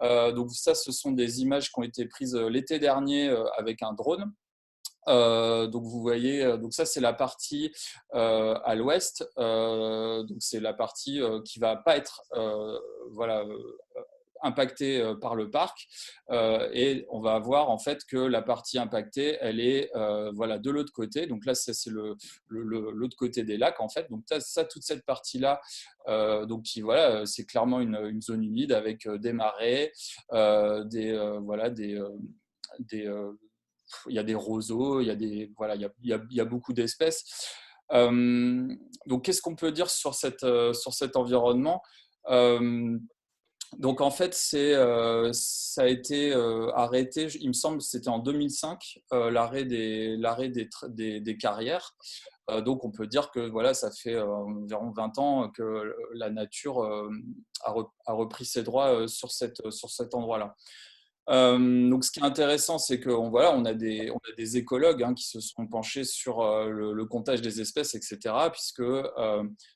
Donc ça, ce sont des images qui ont été prises l'été dernier avec un drone. Donc vous voyez, donc ça c'est la partie à l'ouest, donc c'est la partie qui va pas être impactée par le parc, et on va voir en fait que la partie impactée elle est de l'autre côté. Donc là c'est l'autre côté des lacs en fait. Donc ça toute cette partie là, donc c'est clairement une zone humide avec des marais, il y a des roseaux, il y a beaucoup d'espèces. Donc, qu'est-ce qu'on peut dire sur cet environnement? Donc, en fait, ça a été arrêté, il me semble que c'était en 2005, l'arrêt des carrières. Donc, on peut dire que voilà, ça fait environ 20 ans que la nature a repris ses droits sur cet endroit-là. Donc, ce qui est intéressant, c'est qu'on voilà, on a des écologues qui se sont penchés sur le comptage des espèces, etc. Puisque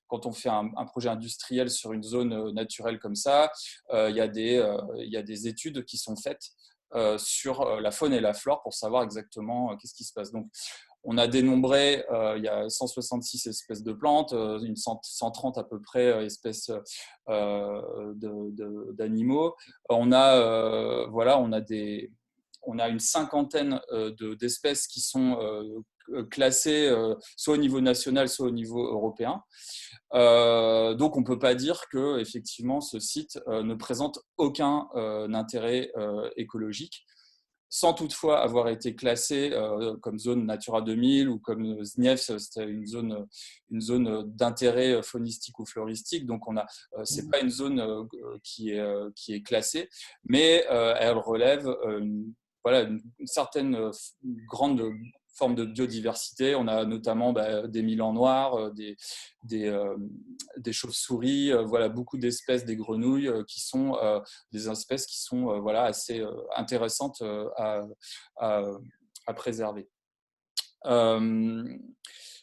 quand on fait un projet industriel sur une zone naturelle comme ça, il y a des études qui sont faites sur la faune et la flore pour savoir exactement qu'est-ce qui se passe. Donc, on a dénombré, il y a 166 espèces de plantes, 130 à peu près espèces d'animaux. On a, on a une cinquantaine d'espèces qui sont classées soit au niveau national, soit au niveau européen. Donc, on ne peut pas dire que effectivement, ce site ne présente aucun intérêt écologique, sans toutefois avoir été classé comme zone Natura 2000 ou comme ZNIEF, c'était une zone d'intérêt faunistique ou floristique. Donc, c'est pas une zone qui est classée, mais elle relève une certaine grande forme de biodiversité. On a notamment des milans noirs, des chauves-souris, voilà, beaucoup d'espèces, des grenouilles qui sont des espèces qui sont voilà, assez intéressantes à préserver.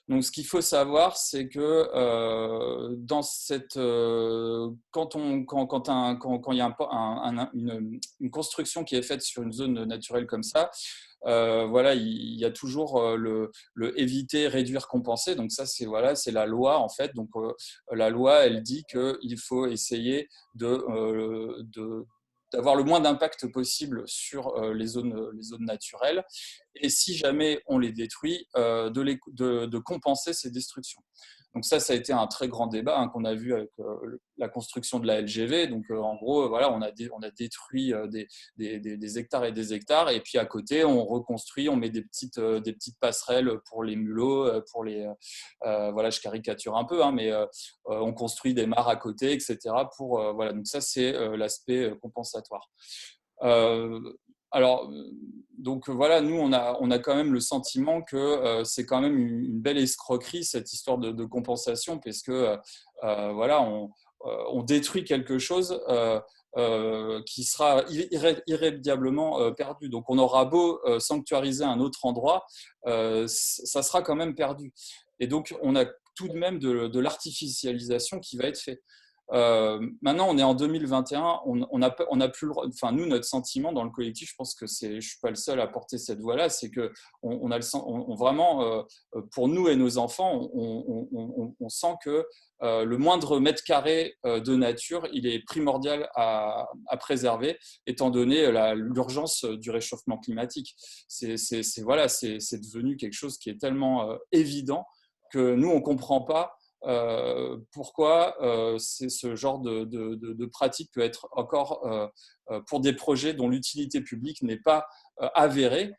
Donc, ce qu'il faut savoir, c'est que dans quand il y a une construction qui est faite sur une zone naturelle comme ça, voilà, il y a toujours le éviter, réduire, compenser. Donc ça, c'est la loi en fait. Donc la loi, elle dit qu'il faut essayer d'avoir le moins d'impact possible sur les zones naturelles, et si jamais on les détruit, de compenser ces destructions. Donc ça a été un très grand débat qu'on a vu avec la construction de la LGV. Donc en gros, voilà, on a détruit des hectares et des hectares, et puis à côté, on reconstruit, on met des petites passerelles pour les mulots, voilà, je caricature un peu, mais on construit des mares à côté, etc. Voilà, donc ça, c'est l'aspect compensatoire. Alors, donc voilà, nous, on a quand même le sentiment que c'est quand même une belle escroquerie, cette histoire de compensation, parce que voilà, on détruit quelque chose qui sera irrémédiablement perdu. Donc, on aura beau sanctuariser un autre endroit, ça sera quand même perdu. Et donc, on a tout de même de l'artificialisation qui va être faite. Maintenant, on est en 2021, on a plus le droit, enfin, nous, notre sentiment dans le collectif, je pense que je ne suis pas le seul à porter cette voix-là, c'est que vraiment, pour nous et nos enfants, on sent que le moindre mètre carré de nature, il est primordial à préserver, étant donné l'urgence du réchauffement climatique. C'est devenu quelque chose qui est tellement évident que nous, on ne comprend pas pourquoi ce genre de pratique peut être encore pour des projets dont l'utilité publique n'est pas avérée,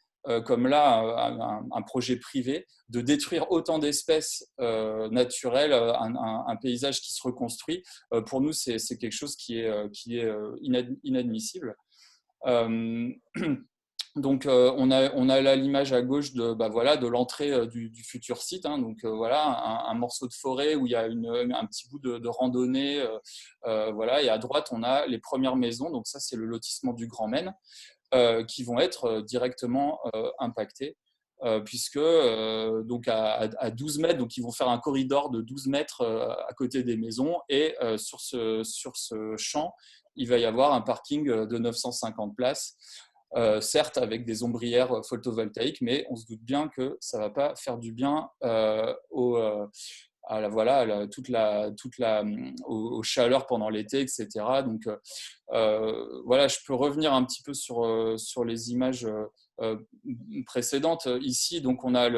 comme là un projet privé, de détruire autant d'espèces naturelles, un paysage qui se reconstruit. Pour nous, c'est quelque chose qui est inadmissible. Donc, on a là l'image à gauche de l'entrée du futur site. Donc, voilà, un morceau de forêt où il y a un petit bout de randonnée. Voilà, et à droite, on a les premières maisons. Donc, ça, c'est le lotissement du Grand Maine, qui vont être directement impactés. Puisque donc à 12 mètres, donc ils vont faire un corridor de 12 mètres à côté des maisons, et sur ce champ, il va y avoir un parking de 950 places. Certes avec des ombrières photovoltaïques, mais on se doute bien que ça ne va pas faire du bien aux chaleurs pendant l'été, etc. Donc voilà, je peux revenir un petit peu sur les images précédentes. Ici, donc on a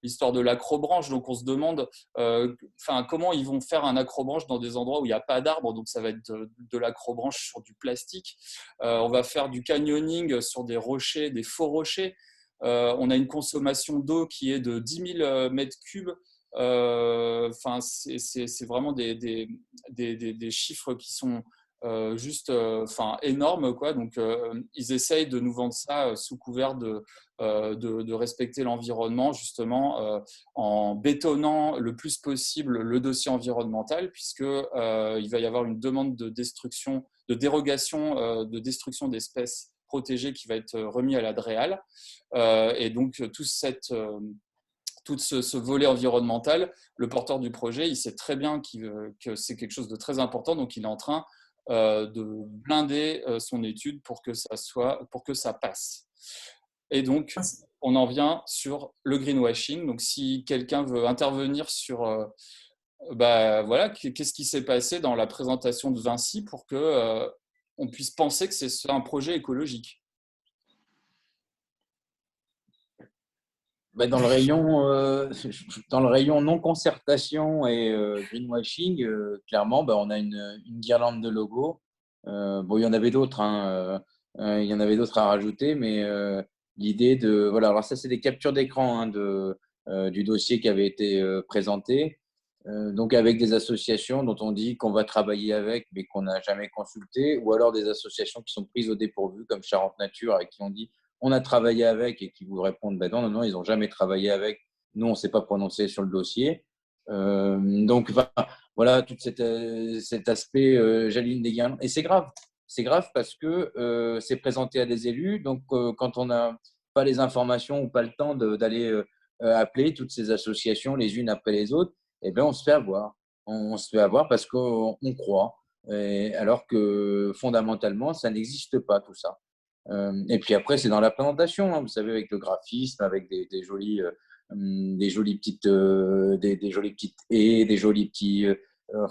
l'histoire de l'acrobranche. Donc on se demande comment ils vont faire un acrobranche dans des endroits où il n'y a pas d'arbres. Donc ça va être de l'acrobranche sur du plastique. On va faire du canyoning sur des rochers, des faux rochers. On a une consommation d'eau qui est de 10 000 mètres cubes. C'est vraiment des chiffres qui sont énorme, quoi. Donc, ils essayent de nous vendre ça sous couvert de respecter l'environnement, justement, en bétonnant le plus possible le dossier environnemental, puisque il va y avoir une demande de destruction, de dérogation, de destruction d'espèces protégées qui va être remis à la DREAL. Et donc, tout ce volet environnemental, le porteur du projet, il sait très bien que c'est quelque chose de très important, donc il est en train de blinder son étude pour que ça passe. Et donc, on en vient sur le greenwashing. Donc, si quelqu'un veut intervenir sur qu'est-ce qui s'est passé dans la présentation de Vinci pour que on puisse penser que c'est un projet écologique. Dans le rayon non-concertation et greenwashing, clairement, on a une guirlande de logos. Il y en avait d'autres, hein, il y en avait d'autres à rajouter, mais l'idée de… Voilà, alors ça, c'est des captures d'écran du dossier qui avait été présenté. Donc, avec des associations dont on dit qu'on va travailler avec, mais qu'on n'a jamais consulté, ou alors des associations qui sont prises au dépourvu, comme Charente Nature, avec qui on dit on a travaillé avec et qui vous répondent non, ils n'ont jamais travaillé avec. Nous, on ne s'est pas prononcé sur le dossier. Donc, voilà, tout cet aspect j'aligne des gains. Et c'est grave. C'est grave parce que c'est présenté à des élus. Donc, quand on n'a pas les informations ou pas le temps d'aller appeler toutes ces associations les unes après les autres, eh bien, on se fait avoir. On se fait avoir parce qu'on croit. Alors que fondamentalement, ça n'existe pas, tout ça. Et puis après, c'est dans la présentation, hein, vous savez, avec le graphisme, avec des jolies petites haies, des jolis petits.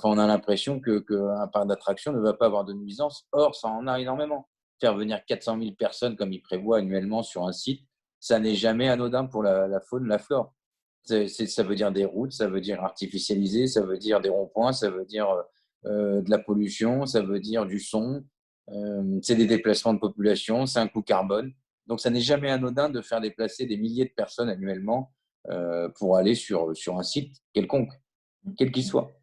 On a l'impression qu'un parc d'attractions ne va pas avoir de nuisance. Or, ça en a énormément. Faire venir 400 000 personnes, comme il prévoit annuellement sur un site, ça n'est jamais anodin pour la faune, la flore. Ça veut dire des routes, ça veut dire artificialiser, ça veut dire des ronds-points, ça veut dire de la pollution, ça veut dire du son. C'est des déplacements de population, c'est un coût carbone. Donc, ça n'est jamais anodin de faire déplacer des milliers de personnes annuellement pour aller sur un site quelconque, quel qu'il soit.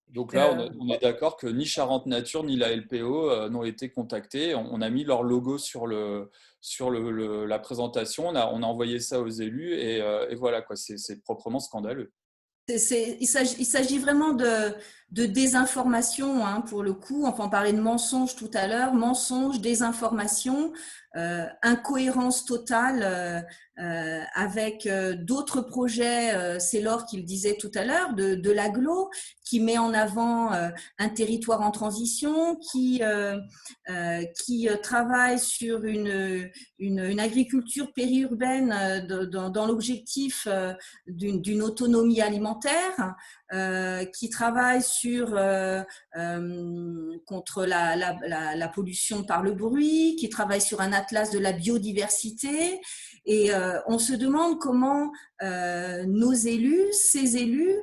Donc là, on est d'accord que ni Charente Nature ni la LPO n'ont été contactés. On a mis leur logo sur la présentation, on a envoyé ça aux élus et voilà, quoi, c'est proprement scandaleux. Il s'agit vraiment de désinformation, hein, pour le coup. Enfin, on parlait de mensonges tout à l'heure. Mensonges, désinformation, incohérence totale avec d'autres projets. C'est Laure qui le disait tout à l'heure, de l'agglo, qui met en avant un territoire en transition, qui travaille sur une agriculture périurbaine dans l'objectif d'une autonomie alimentaire, qui travaille contre la pollution par le bruit, qui travaille sur un atlas de la biodiversité. Et on se demande comment ces élus,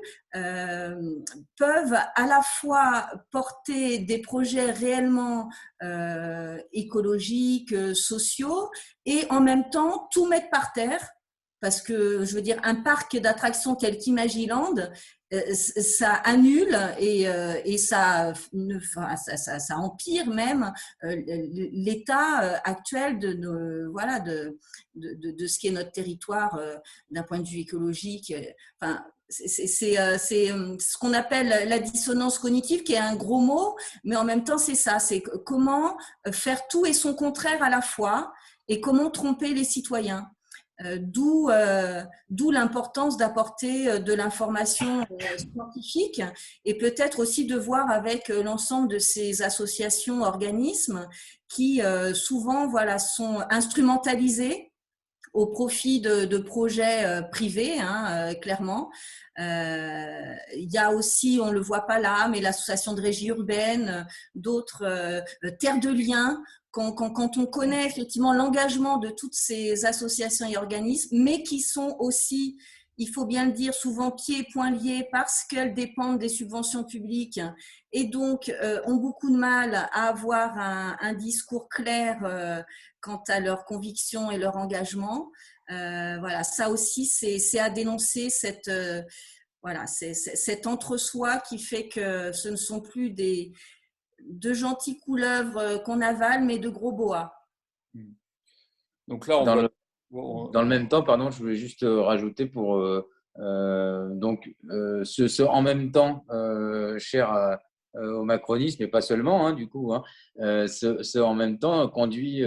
peuvent à la fois porter des projets réellement écologiques, sociaux, et en même temps tout mettre par terre. Parce que, je veux dire, un parc d'attractions tel qu'Imagiland, ça annule et ça empire même l'état actuel de ce qui est notre territoire d'un point de vue écologique. Enfin, c'est ce qu'on appelle la dissonance cognitive, qui est un gros mot, mais en même temps, c'est ça. C'est comment faire tout et son contraire à la fois, et comment tromper les citoyens. D'où l'importance d'apporter de l'information scientifique, et peut-être aussi de voir avec l'ensemble de ces associations, organismes qui souvent sont instrumentalisés au profit de projets privés, hein, clairement. Il y a aussi, on ne le voit pas là, mais l'association de régie urbaine, d'autres terres de liens. Quand on connaît effectivement l'engagement de toutes ces associations et organismes, mais qui sont aussi, il faut bien le dire, souvent pieds et poings liés parce qu'elles dépendent des subventions publiques, et donc ont beaucoup de mal à avoir un discours clair quant à leurs convictions et leur engagement. Voilà, ça aussi, c'est à dénoncer, cet entre-soi qui fait que ce ne sont plus de gentils couleuvres qu'on avale, mais de gros boas. Donc là, on Dans voit. dans le même temps, pardon, je voulais juste rajouter pour en même temps cher au macronisme, mais pas seulement, hein, du coup, hein, ce en même temps conduit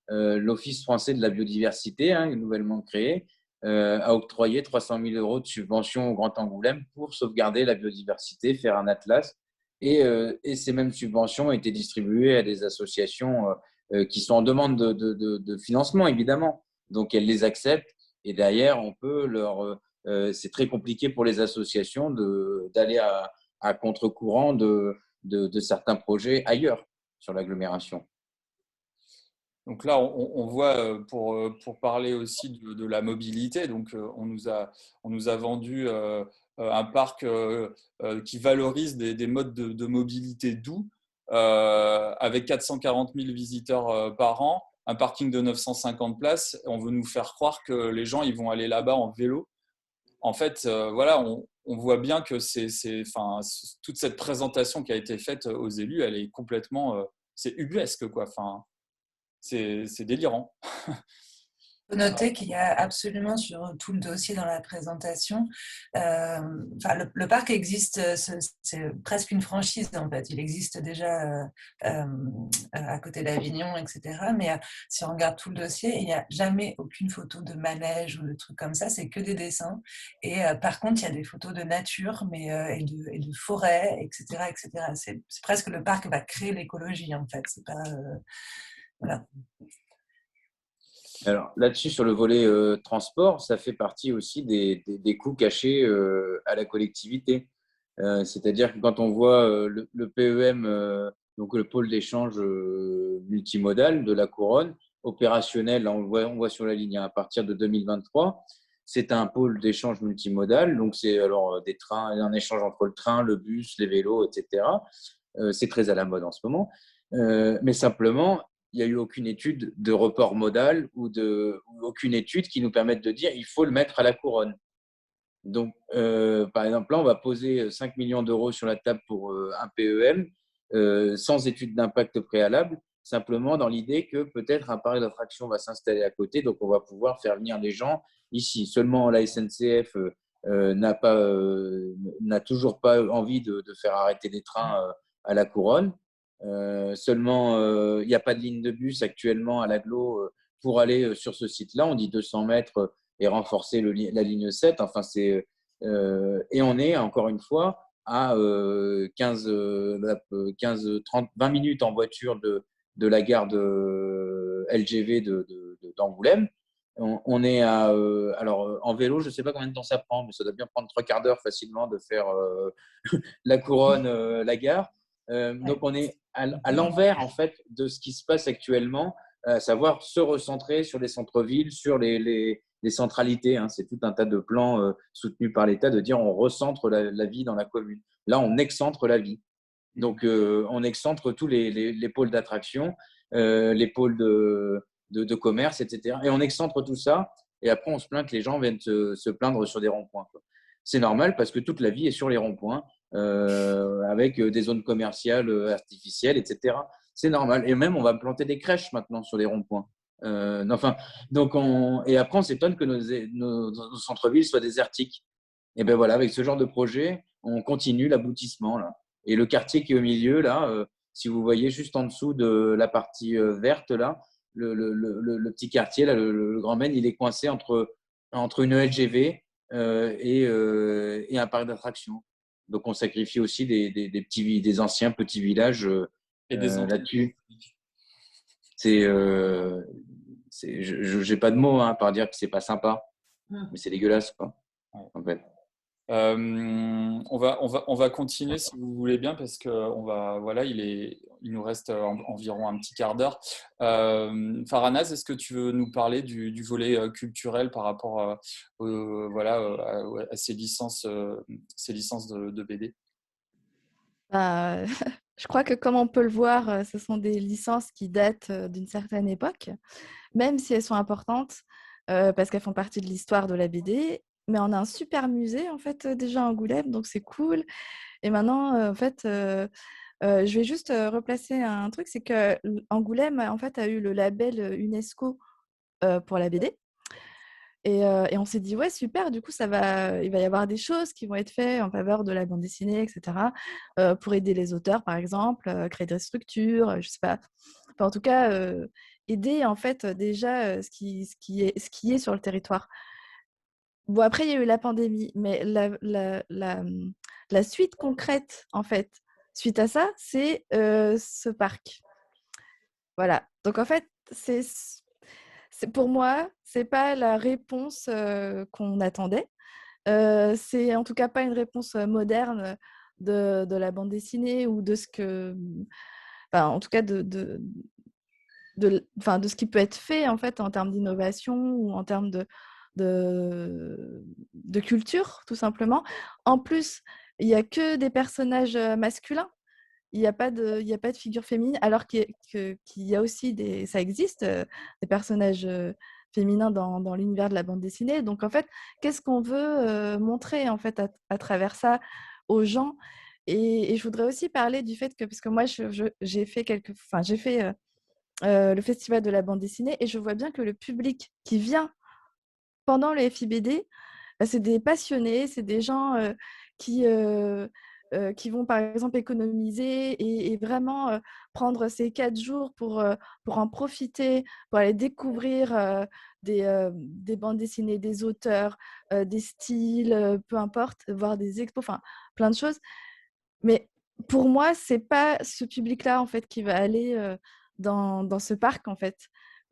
l'Office français de la biodiversité, hein, nouvellement créé, a octroyé 300 000 € de subventions au Grand Angoulême pour sauvegarder la biodiversité, faire un atlas. Et ces mêmes subventions ont été distribuées à des associations qui sont en demande de financement, évidemment. Donc, elles les acceptent. Et derrière, on peut c'est très compliqué pour les associations d'aller à contre-courant de certains projets ailleurs sur l'agglomération. Donc là, on voit, pour parler aussi de la mobilité, donc on nous a vendu un parc qui valorise des modes de mobilité doux, avec 440 000 visiteurs par an, un parking de 950 places. On veut nous faire croire que les gens ils vont aller là-bas en vélo. En fait, voilà, on voit bien que toute cette présentation qui a été faite aux élus, elle est complètement, c'est ubuesque, quoi. Enfin, c'est délirant. Il faut noter qu'il y a absolument sur tout le dossier dans la présentation, le parc existe, c'est presque une franchise en fait. Il existe déjà à côté d'Avignon, etc. Mais si on regarde tout le dossier, il n'y a jamais aucune photo de manège ou de trucs comme ça, c'est que des dessins. Et par contre, il y a des photos de nature et de forêt, etc. etc. C'est presque le parc va créer l'écologie en fait. C'est pas, voilà. Alors là-dessus, sur le volet transport, ça fait partie aussi des coûts cachés à la collectivité. C'est-à-dire que quand on voit le PEM, donc le pôle d'échange multimodal de la Couronne, opérationnel, là, on voit sur la ligne à partir de 2023, c'est un pôle d'échange multimodal. Donc c'est alors des trains, un échange entre le train, le bus, les vélos, etc. C'est très à la mode en ce moment. Mais simplement, il n'y a eu aucune étude de report modal ou aucune étude qui nous permette de dire il faut le mettre à la Couronne. Donc, par exemple, là, on va poser 5 millions d'euros sur la table pour un PEM sans étude d'impact préalable, simplement dans l'idée que peut-être un parc d'attraction va s'installer à côté, donc on va pouvoir faire venir les gens ici. Seulement, la SNCF n'a toujours pas envie de faire arrêter les trains à la Couronne. Seulement, il n'y a pas de ligne de bus actuellement à l'agglo pour aller sur ce site-là. On dit 200 mètres et renforcer la ligne 7. Enfin, et on est, encore une fois, à 15, 30, 20 minutes en voiture de la gare de LGV d'Angoulême. On est alors, en vélo, je ne sais pas combien de temps ça prend, mais ça doit bien prendre 3/4 d'heure facilement de faire la Couronne, la gare. Donc, on est à l'envers, en fait, de ce qui se passe actuellement, à savoir se recentrer sur les centres-villes, sur les centralités. Hein. C'est tout un tas de plans soutenus par l'État de dire on recentre la vie dans la commune. Là, on excentre la vie. Donc, on excentre tous les pôles d'attraction, les pôles de commerce, etc. Et on excentre tout ça. Et après, on se plaint que les gens viennent se plaindre sur des ronds-points. C'est normal parce que toute la vie est sur les ronds-points, avec des zones commerciales artificielles, etc. C'est normal. Et même, on va planter des crèches maintenant sur les ronds-points. Et après, on s'étonne que nos centres-villes soient désertiques. Et ben voilà, avec ce genre de projet, on continue l'aboutissement là. Et le quartier qui est au milieu là, si vous voyez juste en dessous de la partie verte là, le petit quartier là, le Grand Maine, il est coincé entre une LGV et un parc d'attractions. Donc on sacrifie aussi des anciens petits villages Et des là-dessus. J'ai pas de mots hein, par dire que c'est pas sympa, mais c'est dégueulasse quoi. Ouais. En fait. On va continuer si vous voulez bien parce que voilà, il nous reste environ un petit quart d'heure. Farhanaz, est-ce que tu veux nous parler du volet culturel par rapport à ces licences de BD? Bah, je crois que comme on peut le voir, ce sont des licences qui datent d'une certaine époque, même si elles sont importantes parce qu'elles font partie de l'histoire de la BD. Mais on a un super musée en fait déjà à Angoulême, donc c'est cool. Et maintenant, en fait, Je vais juste replacer un truc, c'est que Angoulême, en fait, a eu le label UNESCO pour la BD. Et on s'est dit, ouais, super, du coup, il va y avoir des choses qui vont être faites en faveur de la bande dessinée, etc., pour aider les auteurs, par exemple, créer des structures, je sais pas. Enfin, en tout cas, aider, en fait, déjà ce qui est sur le territoire. Bon, après, il y a eu la pandémie, mais la suite concrète, en fait, suite à ça, c'est ce parc. Voilà. Donc, en fait, pour moi, c'est pas la réponse qu'on attendait. C'est en tout cas pas une réponse moderne de la bande dessinée ou de ce que, enfin, en tout cas enfin, de ce qui peut être fait en fait en termes d'innovation ou en termes de culture, tout simplement. En plus, il n'y a que des personnages masculins. Il y a pas de figure féminine, alors qu'il y a aussi ça existe, des personnages féminins dans l'univers de la bande dessinée. Donc, en fait, qu'est-ce qu'on veut montrer en fait à travers ça aux gens? Et je voudrais aussi parler du fait que, parce que moi, j'ai fait j'ai fait le festival de la bande dessinée et je vois bien que le public qui vient pendant le FIBD, bah, c'est des passionnés, c'est des gens qui, euh, qui vont par exemple économiser et vraiment prendre ces 4 jours pour en profiter, pour aller découvrir des bandes dessinées, des auteurs, des styles, peu importe, voir des expos, enfin plein de choses. Mais pour moi, c'est pas ce public-là en fait qui va aller dans ce parc en fait.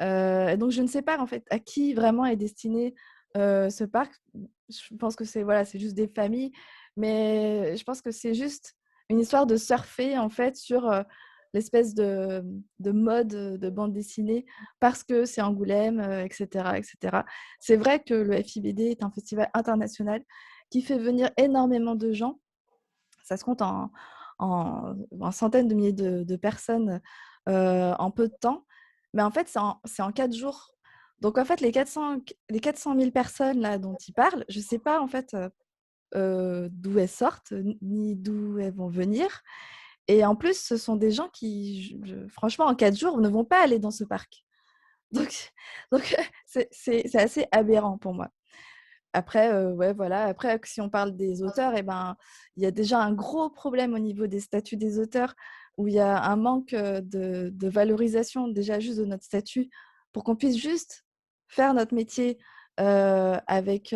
Et donc je ne sais pas en fait à qui vraiment est destiné ce parc. Je pense que c'est juste des familles, mais je pense que c'est juste une histoire de surfer en fait sur l'espèce de mode de bande dessinée parce que c'est Angoulême, etc., etc. C'est vrai que le FIBD est un festival international qui fait venir énormément de gens. Ça se compte en centaines de milliers de personnes en peu de temps. Mais en fait, c'est en 4 jours. Donc, en fait, les 400 000 personnes là, dont ils parlent, je ne sais pas en fait d'où elles sortent, ni d'où elles vont venir. Et en plus, ce sont des gens qui, franchement, en 4 jours, ne vont pas aller dans ce parc. Donc, donc c'est assez aberrant pour moi. Après, ouais, voilà. Après, si on parle des auteurs, eh ben, il y a déjà un gros problème au niveau des statuts des auteurs, où il y a un manque de valorisation déjà juste de notre statut pour qu'on puisse juste faire notre métier avec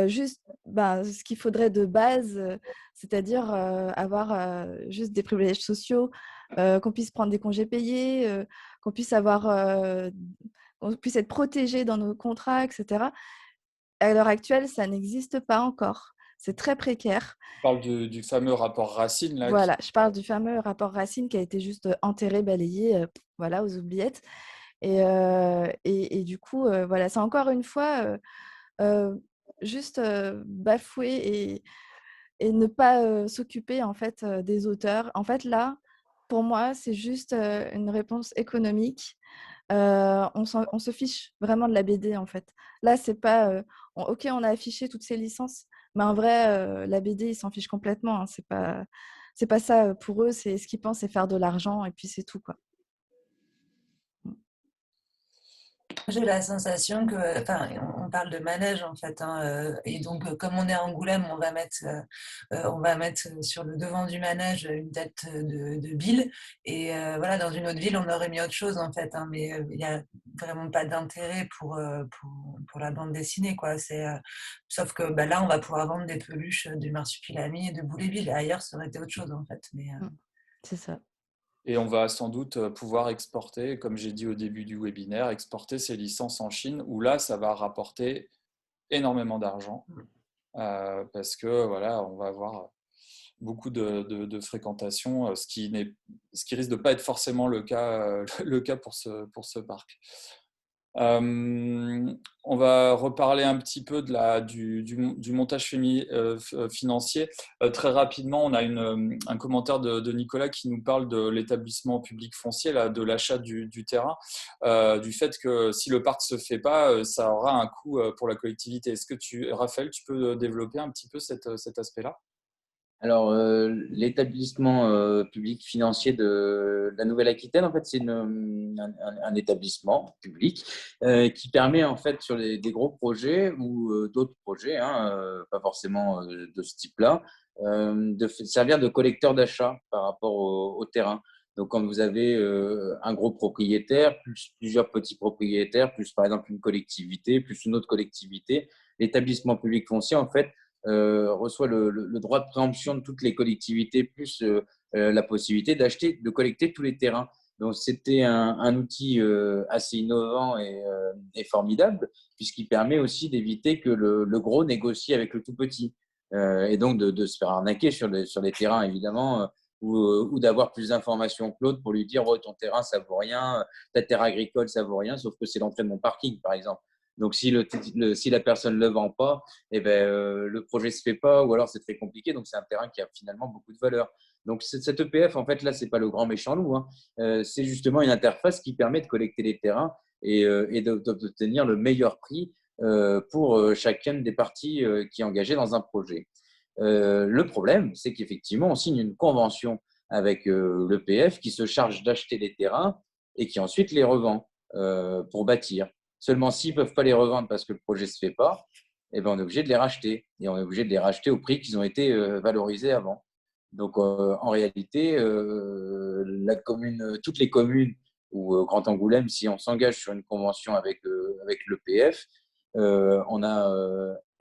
juste ce qu'il faudrait de base, c'est-à-dire avoir juste des privilèges sociaux, qu'on puisse prendre des congés payés, qu'on puisse qu'on puisse être protégé dans nos contrats, etc. À l'heure actuelle, ça n'existe pas encore. C'est très précaire. On parle du fameux rapport Racine, là. Voilà, je parle du fameux rapport Racine qui a été juste enterré, balayé, voilà, aux oubliettes. Et du coup, voilà, c'est encore une fois euh, juste bafouer et ne pas s'occuper en fait des auteurs. En fait, là, pour moi, c'est juste une réponse économique. On se fiche vraiment de la BD en fait. Là, c'est pas ok, on a affiché toutes ces licences, mais en vrai, la BD, ils s'en fichent complètement, hein. C'est pas ça pour eux. C'est ce qu'ils pensent, c'est faire de l'argent et puis c'est tout quoi. J'ai la sensation que, enfin, on parle de manège en fait, hein, et donc comme on est à Angoulême, on va mettre sur le devant du manège une tête de Bill, et voilà, dans une autre ville, on aurait mis autre chose en fait, hein, mais il n'y a vraiment pas d'intérêt pour la bande dessinée, quoi. Sauf que bah, là, on va pouvoir vendre des peluches de Marsupilami et de Boulet-Bill. Ailleurs, ça aurait été autre chose en fait. Mais, C'est ça. Et on va sans doute pouvoir exporter, comme j'ai dit au début du webinaire, exporter ces licences en Chine, où là, ça va rapporter énormément d'argent, parce que voilà, on va avoir beaucoup de fréquentation, ce qui risque de ne pas être forcément le cas, le cas pour ce parc. On va reparler un petit peu du montage financier. Très rapidement, on a un commentaire de Nicolas qui nous parle de l'établissement public foncier, là, de l'achat du terrain, du fait que si le parc ne se fait pas, ça aura un coût pour la collectivité. Raphaël, tu peux développer un petit peu cet aspect-là? Alors, l'établissement public financier de la Nouvelle-Aquitaine, en fait, c'est un établissement public qui permet, en fait, sur des gros projets ou d'autres projets, hein, pas forcément de ce type-là, de servir de collecteur d'achat par rapport au terrain. Donc, quand vous avez un gros propriétaire, plus plusieurs petits propriétaires, plus par exemple une collectivité, plus une autre collectivité, l'établissement public foncier, en fait, reçoit le droit de préemption de toutes les collectivités, plus la possibilité d'acheter, de collecter tous les terrains. Donc, c'était un outil assez innovant et formidable, puisqu'il permet aussi d'éviter que le gros négocie avec le tout petit. Et donc, de se faire arnaquer sur les terrains, évidemment, ou d'avoir plus d'informations que l'autre pour lui dire oh, ton terrain, ça vaut rien, ta terre agricole, ça vaut rien, sauf que c'est l'entrée de mon parking, par exemple. Donc, si la personne ne le vend pas, eh ben, le projet ne se fait pas ou alors c'est très compliqué. Donc, c'est un terrain qui a finalement beaucoup de valeur. Donc, cette EPF, en fait, là, ce n'est pas le grand méchant loup. Hein. C'est justement une interface qui permet de collecter les terrains et d'obtenir le meilleur prix pour chacune des parties qui est engagée dans un projet. Le problème, c'est qu'effectivement, on signe une convention avec l'EPF qui se charge d'acheter les terrains et qui ensuite les revend pour bâtir. Seulement, s'ils ne peuvent pas les revendre parce que le projet ne se fait pas, eh ben, on est obligé de les racheter. Et on est obligé de les racheter au prix qu'ils ont été valorisés avant. Donc, en réalité, toutes les communes ou Grand Angoulême, si on s'engage sur une convention avec l'EPF, on a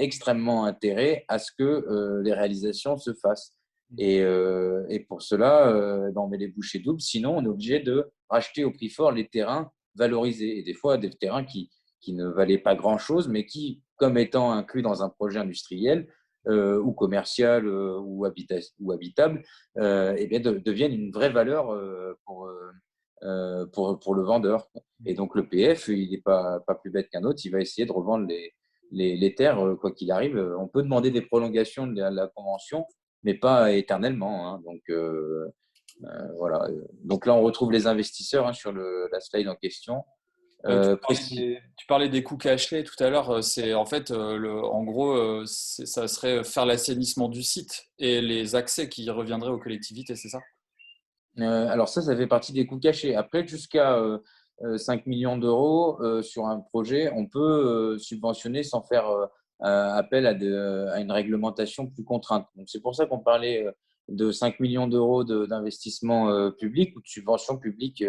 extrêmement intérêt à ce que les réalisations se fassent. Et pour cela, ben, on met les bouchées doubles. Sinon, on est obligé de racheter au prix fort les terrains valorisés. Et des fois, des terrains qui ne valaient pas grand-chose, mais qui, comme étant inclus dans un projet industriel ou commercial ou habitable, eh bien, deviennent une vraie valeur pour le vendeur. Et donc, le PF, il n'est pas plus bête qu'un autre. Il va essayer de revendre les terres, quoi qu'il arrive. On peut demander des prolongations de la convention, mais pas éternellement. Hein. Donc, voilà. Donc là, on retrouve les investisseurs hein, sur la slide en question. Tu parlais des coûts cachés tout à l'heure. C'est en fait, en gros, ça serait faire l'assainissement du site et les accès qui reviendraient aux collectivités, c'est ça? Alors ça fait partie des coûts cachés. Après, jusqu'à 5 millions d'euros sur un projet, on peut subventionner sans faire appel à une réglementation plus contrainte. Donc, c'est pour ça qu'on parlait de 5 millions d'euros d'investissement public ou de subventions publiques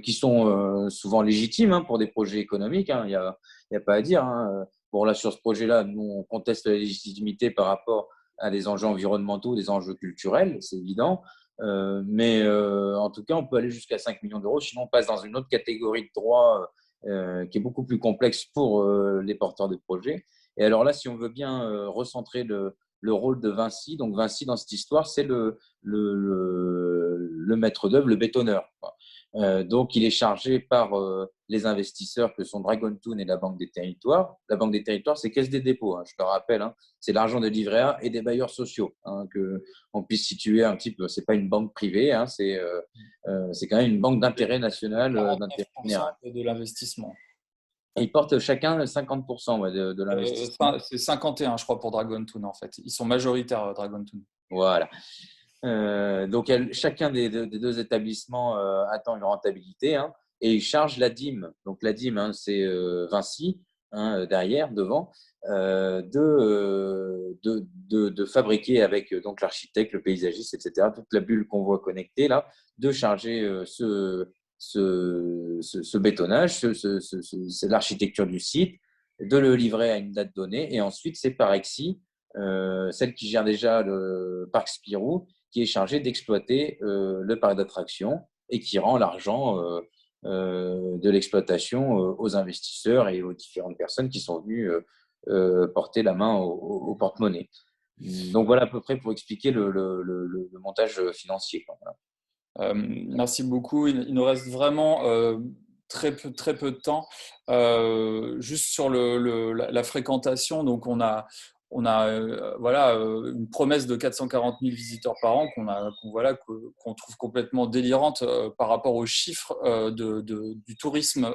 qui sont souvent légitimes hein, pour des projets économiques. Hein. Il y a pas à dire. Hein. Bon, là, sur ce projet-là, nous, on conteste la légitimité par rapport à des enjeux environnementaux, des enjeux culturels, c'est évident. Mais en tout cas, on peut aller jusqu'à 5 millions d'euros. Sinon, on passe dans une autre catégorie de droit qui est beaucoup plus complexe pour les porteurs de projets. Et alors là, si on veut bien recentrer le rôle de Vinci, donc Vinci dans cette histoire, c'est le maître d'œuvre, le bétonneur. Quoi. Donc, il est chargé par les investisseurs que sont Dragon Toon et la Banque des Territoires. La Banque des Territoires, c'est Caisse des dépôts, hein, je le rappelle. Hein, c'est l'argent de livret A et des bailleurs sociaux. Hein, qu'on puisse situer un petit peu. Ce n'est pas une banque privée, hein, c'est quand même une banque d'intérêt national, d'intérêt général. De l'investissement. Et ils portent chacun 50% ouais, de l'investissement. C'est 51, je crois, pour Dragon Toon, en fait. Ils sont majoritaires, Dragon Toon. Voilà. Donc, chacun des deux établissements attend une rentabilité hein, et ils chargent la dîme. Donc, la dîme, hein, c'est Vinci, hein, derrière, devant, de fabriquer avec donc l'architecte, le paysagiste, etc., toute la bulle qu'on voit connectée, là, de charger ce bétonnage, c'est l'architecture du site, de le livrer à une date donnée. Et ensuite, c'est Parexi, celle qui gère déjà le parc Spirou, qui est chargée d'exploiter le parc d'attractions et qui rend l'argent de l'exploitation aux investisseurs et aux différentes personnes qui sont venues porter la main au porte-monnaie. Donc voilà à peu près pour expliquer le montage financier. Voilà. Merci beaucoup. Il nous reste vraiment très peu de temps. Juste sur la fréquentation, donc on a on a voilà, une promesse de 440 000 visiteurs par an qu'on trouve complètement délirante par rapport aux chiffres du tourisme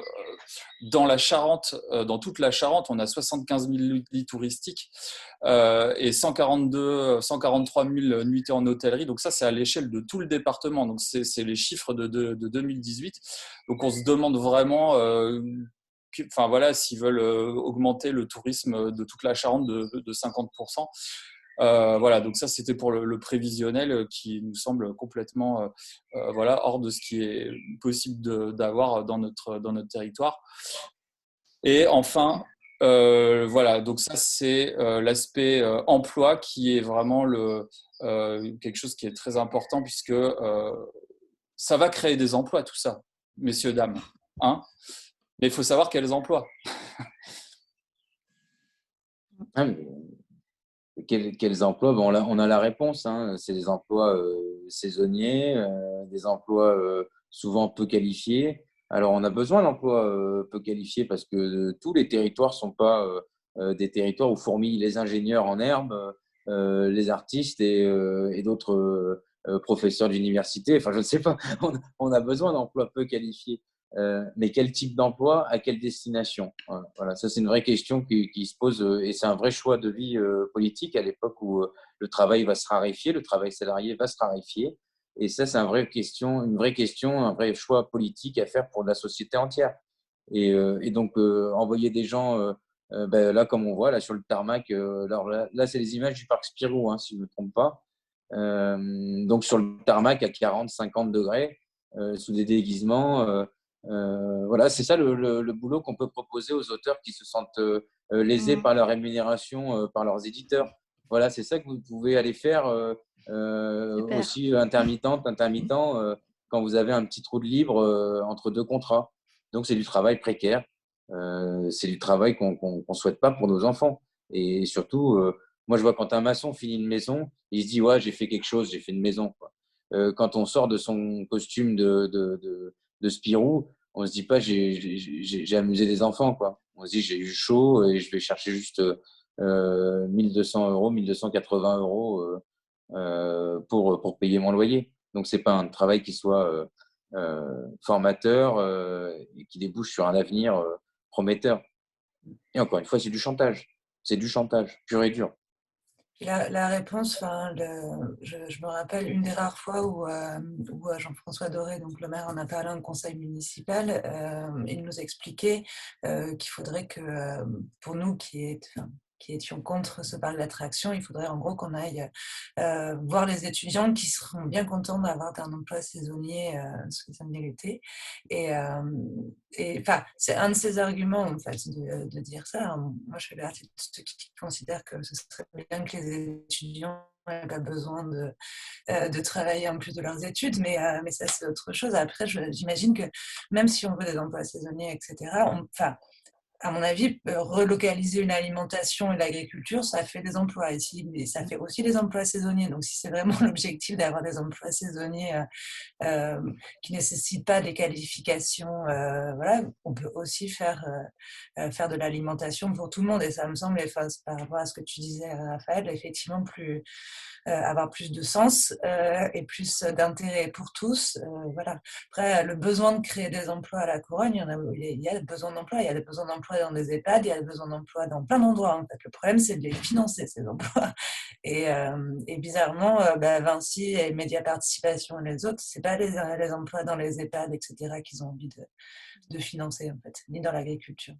dans la Charente, dans toute la Charente. On a 75 000 lits touristiques et 143 000 nuitées en hôtellerie. Donc ça, c'est à l'échelle de tout le département. Donc c'est les chiffres de 2018. Donc on se demande vraiment enfin voilà, s'ils veulent augmenter le tourisme de toute la Charente de 50%. Voilà, donc ça c'était pour le prévisionnel qui nous semble complètement voilà, hors de ce qui est possible d'avoir dans notre territoire. Et enfin, voilà, donc ça c'est l'aspect emploi qui est vraiment quelque chose qui est très important puisque ça va créer des emplois tout ça, messieurs, dames. Hein, mais il faut savoir quels emplois. Ah, quels emplois? Bon, là, on a la réponse. Hein. C'est des emplois saisonniers, des emplois souvent peu qualifiés. Alors, on a besoin d'emplois peu qualifiés parce que tous les territoires ne sont pas des territoires où fourmillent les ingénieurs en herbe, les artistes et d'autres professeurs d'université. Enfin, je ne sais pas. On a besoin d'emplois peu qualifiés. Mais quel type d'emploi, à quelle destination? Voilà, ça c'est une vraie question qui se pose et c'est un vrai choix de vie politique à l'époque où le travail va se raréfier, le travail salarié va se raréfier. Et ça, c'est une vraie question, un vrai choix politique à faire pour la société entière. Et donc, envoyer des gens, ben, là, comme on voit, là, sur le tarmac, alors là c'est les images du parc Spirou, hein, si je ne me trompe pas. Donc, sur le tarmac à 40, 50 degrés, sous des déguisements. Voilà, c'est ça le boulot qu'on peut proposer aux auteurs qui se sentent lésés par la rémunération par leurs éditeurs. Voilà, c'est ça que vous pouvez aller faire aussi intermittent, quand vous avez un petit trou de libre entre deux contrats. Donc, c'est du travail précaire. C'est du travail qu'on ne souhaite pas pour nos enfants. Et surtout, moi, je vois quand un maçon finit une maison, il se dit, ouais, j'ai fait quelque chose, j'ai fait une maison, quoi. Quand on sort de son costume de Spirou, on se dit pas j'ai amusé des enfants, quoi. On se dit j'ai eu chaud et je vais chercher juste 1200 euros, 1280 euros pour payer mon loyer. Donc c'est pas un travail qui soit formateur et qui débouche sur un avenir prometteur. Et encore une fois, c'est du chantage. C'est du chantage pur et dur. La réponse, enfin, je me rappelle une des rares fois où Jean-François Doré, donc le maire, en a parlé en conseil municipal. Il nous expliquait qu'il faudrait que, pour nous qui étions contre ce parc d'attractions, il faudrait en gros qu'on aille voir les étudiants qui seront bien contents d'avoir un emploi saisonnier l'été. Et enfin, c'est un de ces arguments en fait de dire ça. Moi, je fais partie de ceux qui considèrent que ce serait bien que les étudiants n'aient pas besoin de travailler en plus de leurs études, mais ça c'est autre chose. Après, j'imagine que même si on veut des emplois saisonniers, etc., à mon avis, relocaliser une alimentation et l'agriculture, ça fait des emplois ici, mais ça fait aussi des emplois saisonniers. Donc, si c'est vraiment l'objectif d'avoir des emplois saisonniers qui ne nécessitent pas des qualifications, voilà, on peut aussi faire de l'alimentation pour tout le monde. Et ça me semble, par rapport à ce que tu disais, Raphaël, effectivement, avoir plus de sens et plus d'intérêt pour tous. Voilà. Après, le besoin de créer des emplois à la Couronne, il y a besoin d'emplois. Il y a des besoins d'emplois dans des EHPAD, il y a des besoins d'emplois dans plein d'endroits. En fait. Le problème, c'est de les financer, ces emplois. Et bizarrement, Vinci et Média Participation et les autres, ce n'est pas les emplois dans les EHPAD, etc., qu'ils ont envie de financer, en fait, ni dans l'agriculture.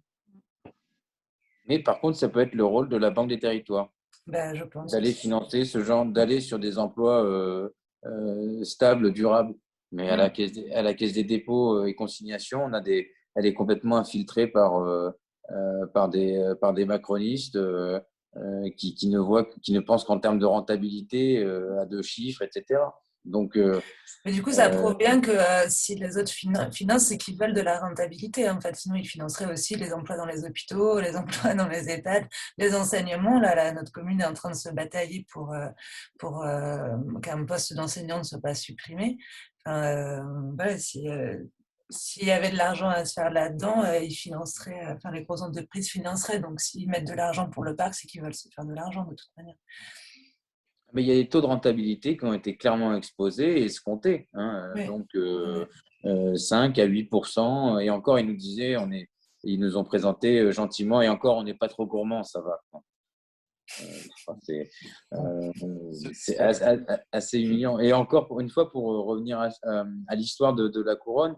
Mais par contre, ça peut être le rôle de la Banque des territoires. Je pense d'aller financer ce genre, d'aller sur des emplois stables, durables. Mais à la Caisse des dépôts et consignations, elle est complètement infiltrée par des macronistes qui ne pensent qu'en termes de rentabilité à deux chiffres, etc. Donc, mais du coup, ça prouve bien que si les autres financent, c'est qu'ils veulent de la rentabilité. En fait, sinon, ils financeraient aussi les emplois dans les hôpitaux, les emplois dans les EHPAD, les enseignements. Là, notre commune est en train de se batailler pour qu'un poste d'enseignant ne soit pas supprimé. Voilà, s'il y avait de l'argent à se faire là-dedans, ils financeraient, enfin les grosses entreprises financeraient. Donc s'ils mettent de l'argent pour le parc, c'est qu'ils veulent se faire de l'argent de toute manière. Mais il y a des taux de rentabilité qui ont été clairement exposés et escomptés. Hein. Oui. Donc, Oui. 5 à 8%. Et encore, ils nous disaient, ils nous ont présenté gentiment, et encore, on n'est pas trop gourmand, ça va. C'est assez humiliant. Et encore, pour une fois, pour revenir à l'histoire de la couronne,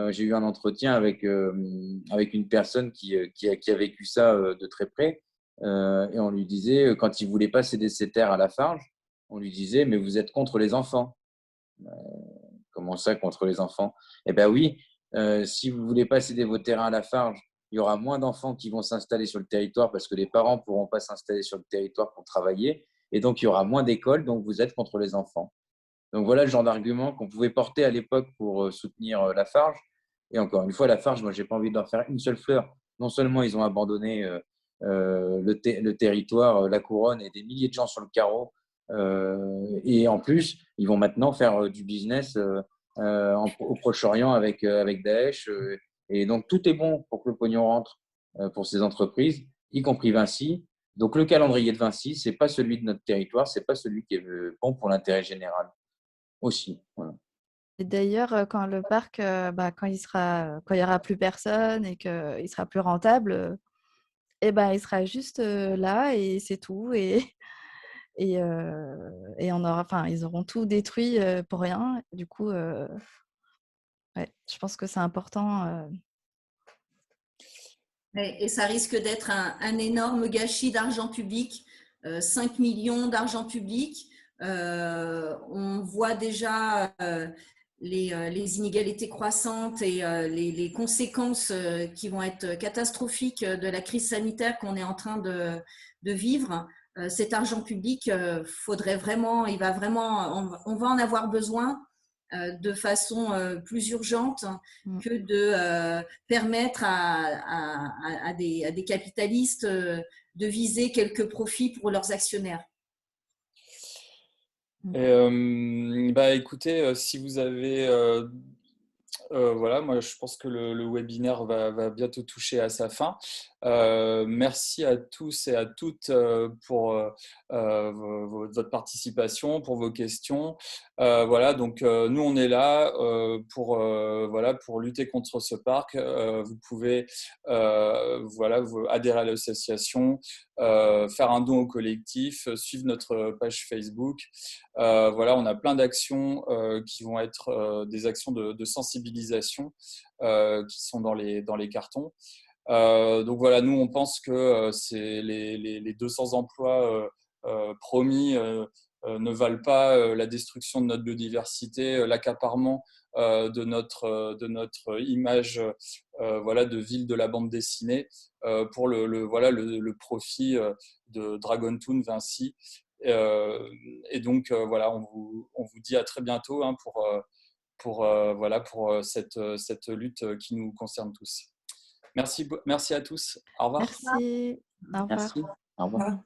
j'ai eu un entretien avec une personne qui a vécu ça de très près. Et on lui disait, quand il ne voulait pas céder ses terres à Lafarge, on lui disait, mais vous êtes contre les enfants. Comment ça, contre les enfants? Eh bien oui, si vous ne voulez pas céder vos terrains à Lafarge, il y aura moins d'enfants qui vont s'installer sur le territoire parce que les parents ne pourront pas s'installer sur le territoire pour travailler. Et donc, il y aura moins d'écoles, donc vous êtes contre les enfants. Donc voilà le genre d'argument qu'on pouvait porter à l'époque pour soutenir Lafarge. Et encore une fois, Lafarge, moi, je n'ai pas envie de leur faire une seule fleur. Non seulement ils ont abandonné le territoire, la couronne et des milliers de gens sur le carreau, et en plus, ils vont maintenant faire du business au Proche-Orient avec Daesh. Et donc, tout est bon pour que le pognon rentre pour ces entreprises, y compris Vinci. Donc, le calendrier de Vinci, ce n'est pas celui de notre territoire, ce n'est pas celui qui est bon pour l'intérêt général aussi. Voilà. Et d'ailleurs, quand le parc, quand il y aura plus personne et qu'il sera plus rentable, eh ben, il sera juste là et c'est tout. Et ils auront tout détruit pour rien. Du coup, ouais, je pense que c'est important. Et ça risque d'être un énorme gâchis d'argent public, 5 millions d'argent public. On voit déjà les inégalités croissantes et les conséquences qui vont être catastrophiques de la crise sanitaire qu'on est en train de vivre. Cet argent public, faudrait vraiment, on va en avoir besoin de façon plus urgente que de permettre à des capitalistes de viser quelques profits pour leurs actionnaires. Écoutez, si vous avez voilà, moi je pense que le webinaire va bientôt toucher à sa fin. Merci à tous et à toutes pour votre participation, pour vos questions. Voilà, donc nous on est là pour lutter contre ce parc. Vous pouvez adhérer à l'association, faire un don au collectif, suivre notre page Facebook. Voilà, on a plein d'actions qui vont être des actions de sensibilisation qui sont dans les cartons. Donc voilà, nous on pense que c'est les 200 emplois promis ne valent pas la destruction de notre biodiversité, l'accaparement de notre image de ville de la bande dessinée pour le profit de Dragon Toon, Vinci. Et donc voilà, on vous dit à très bientôt pour cette lutte qui nous concerne tous. Merci à tous. Au revoir. Merci. Au revoir. Merci. Au revoir.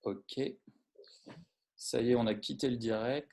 Ok. Ça y est, on a quitté le direct.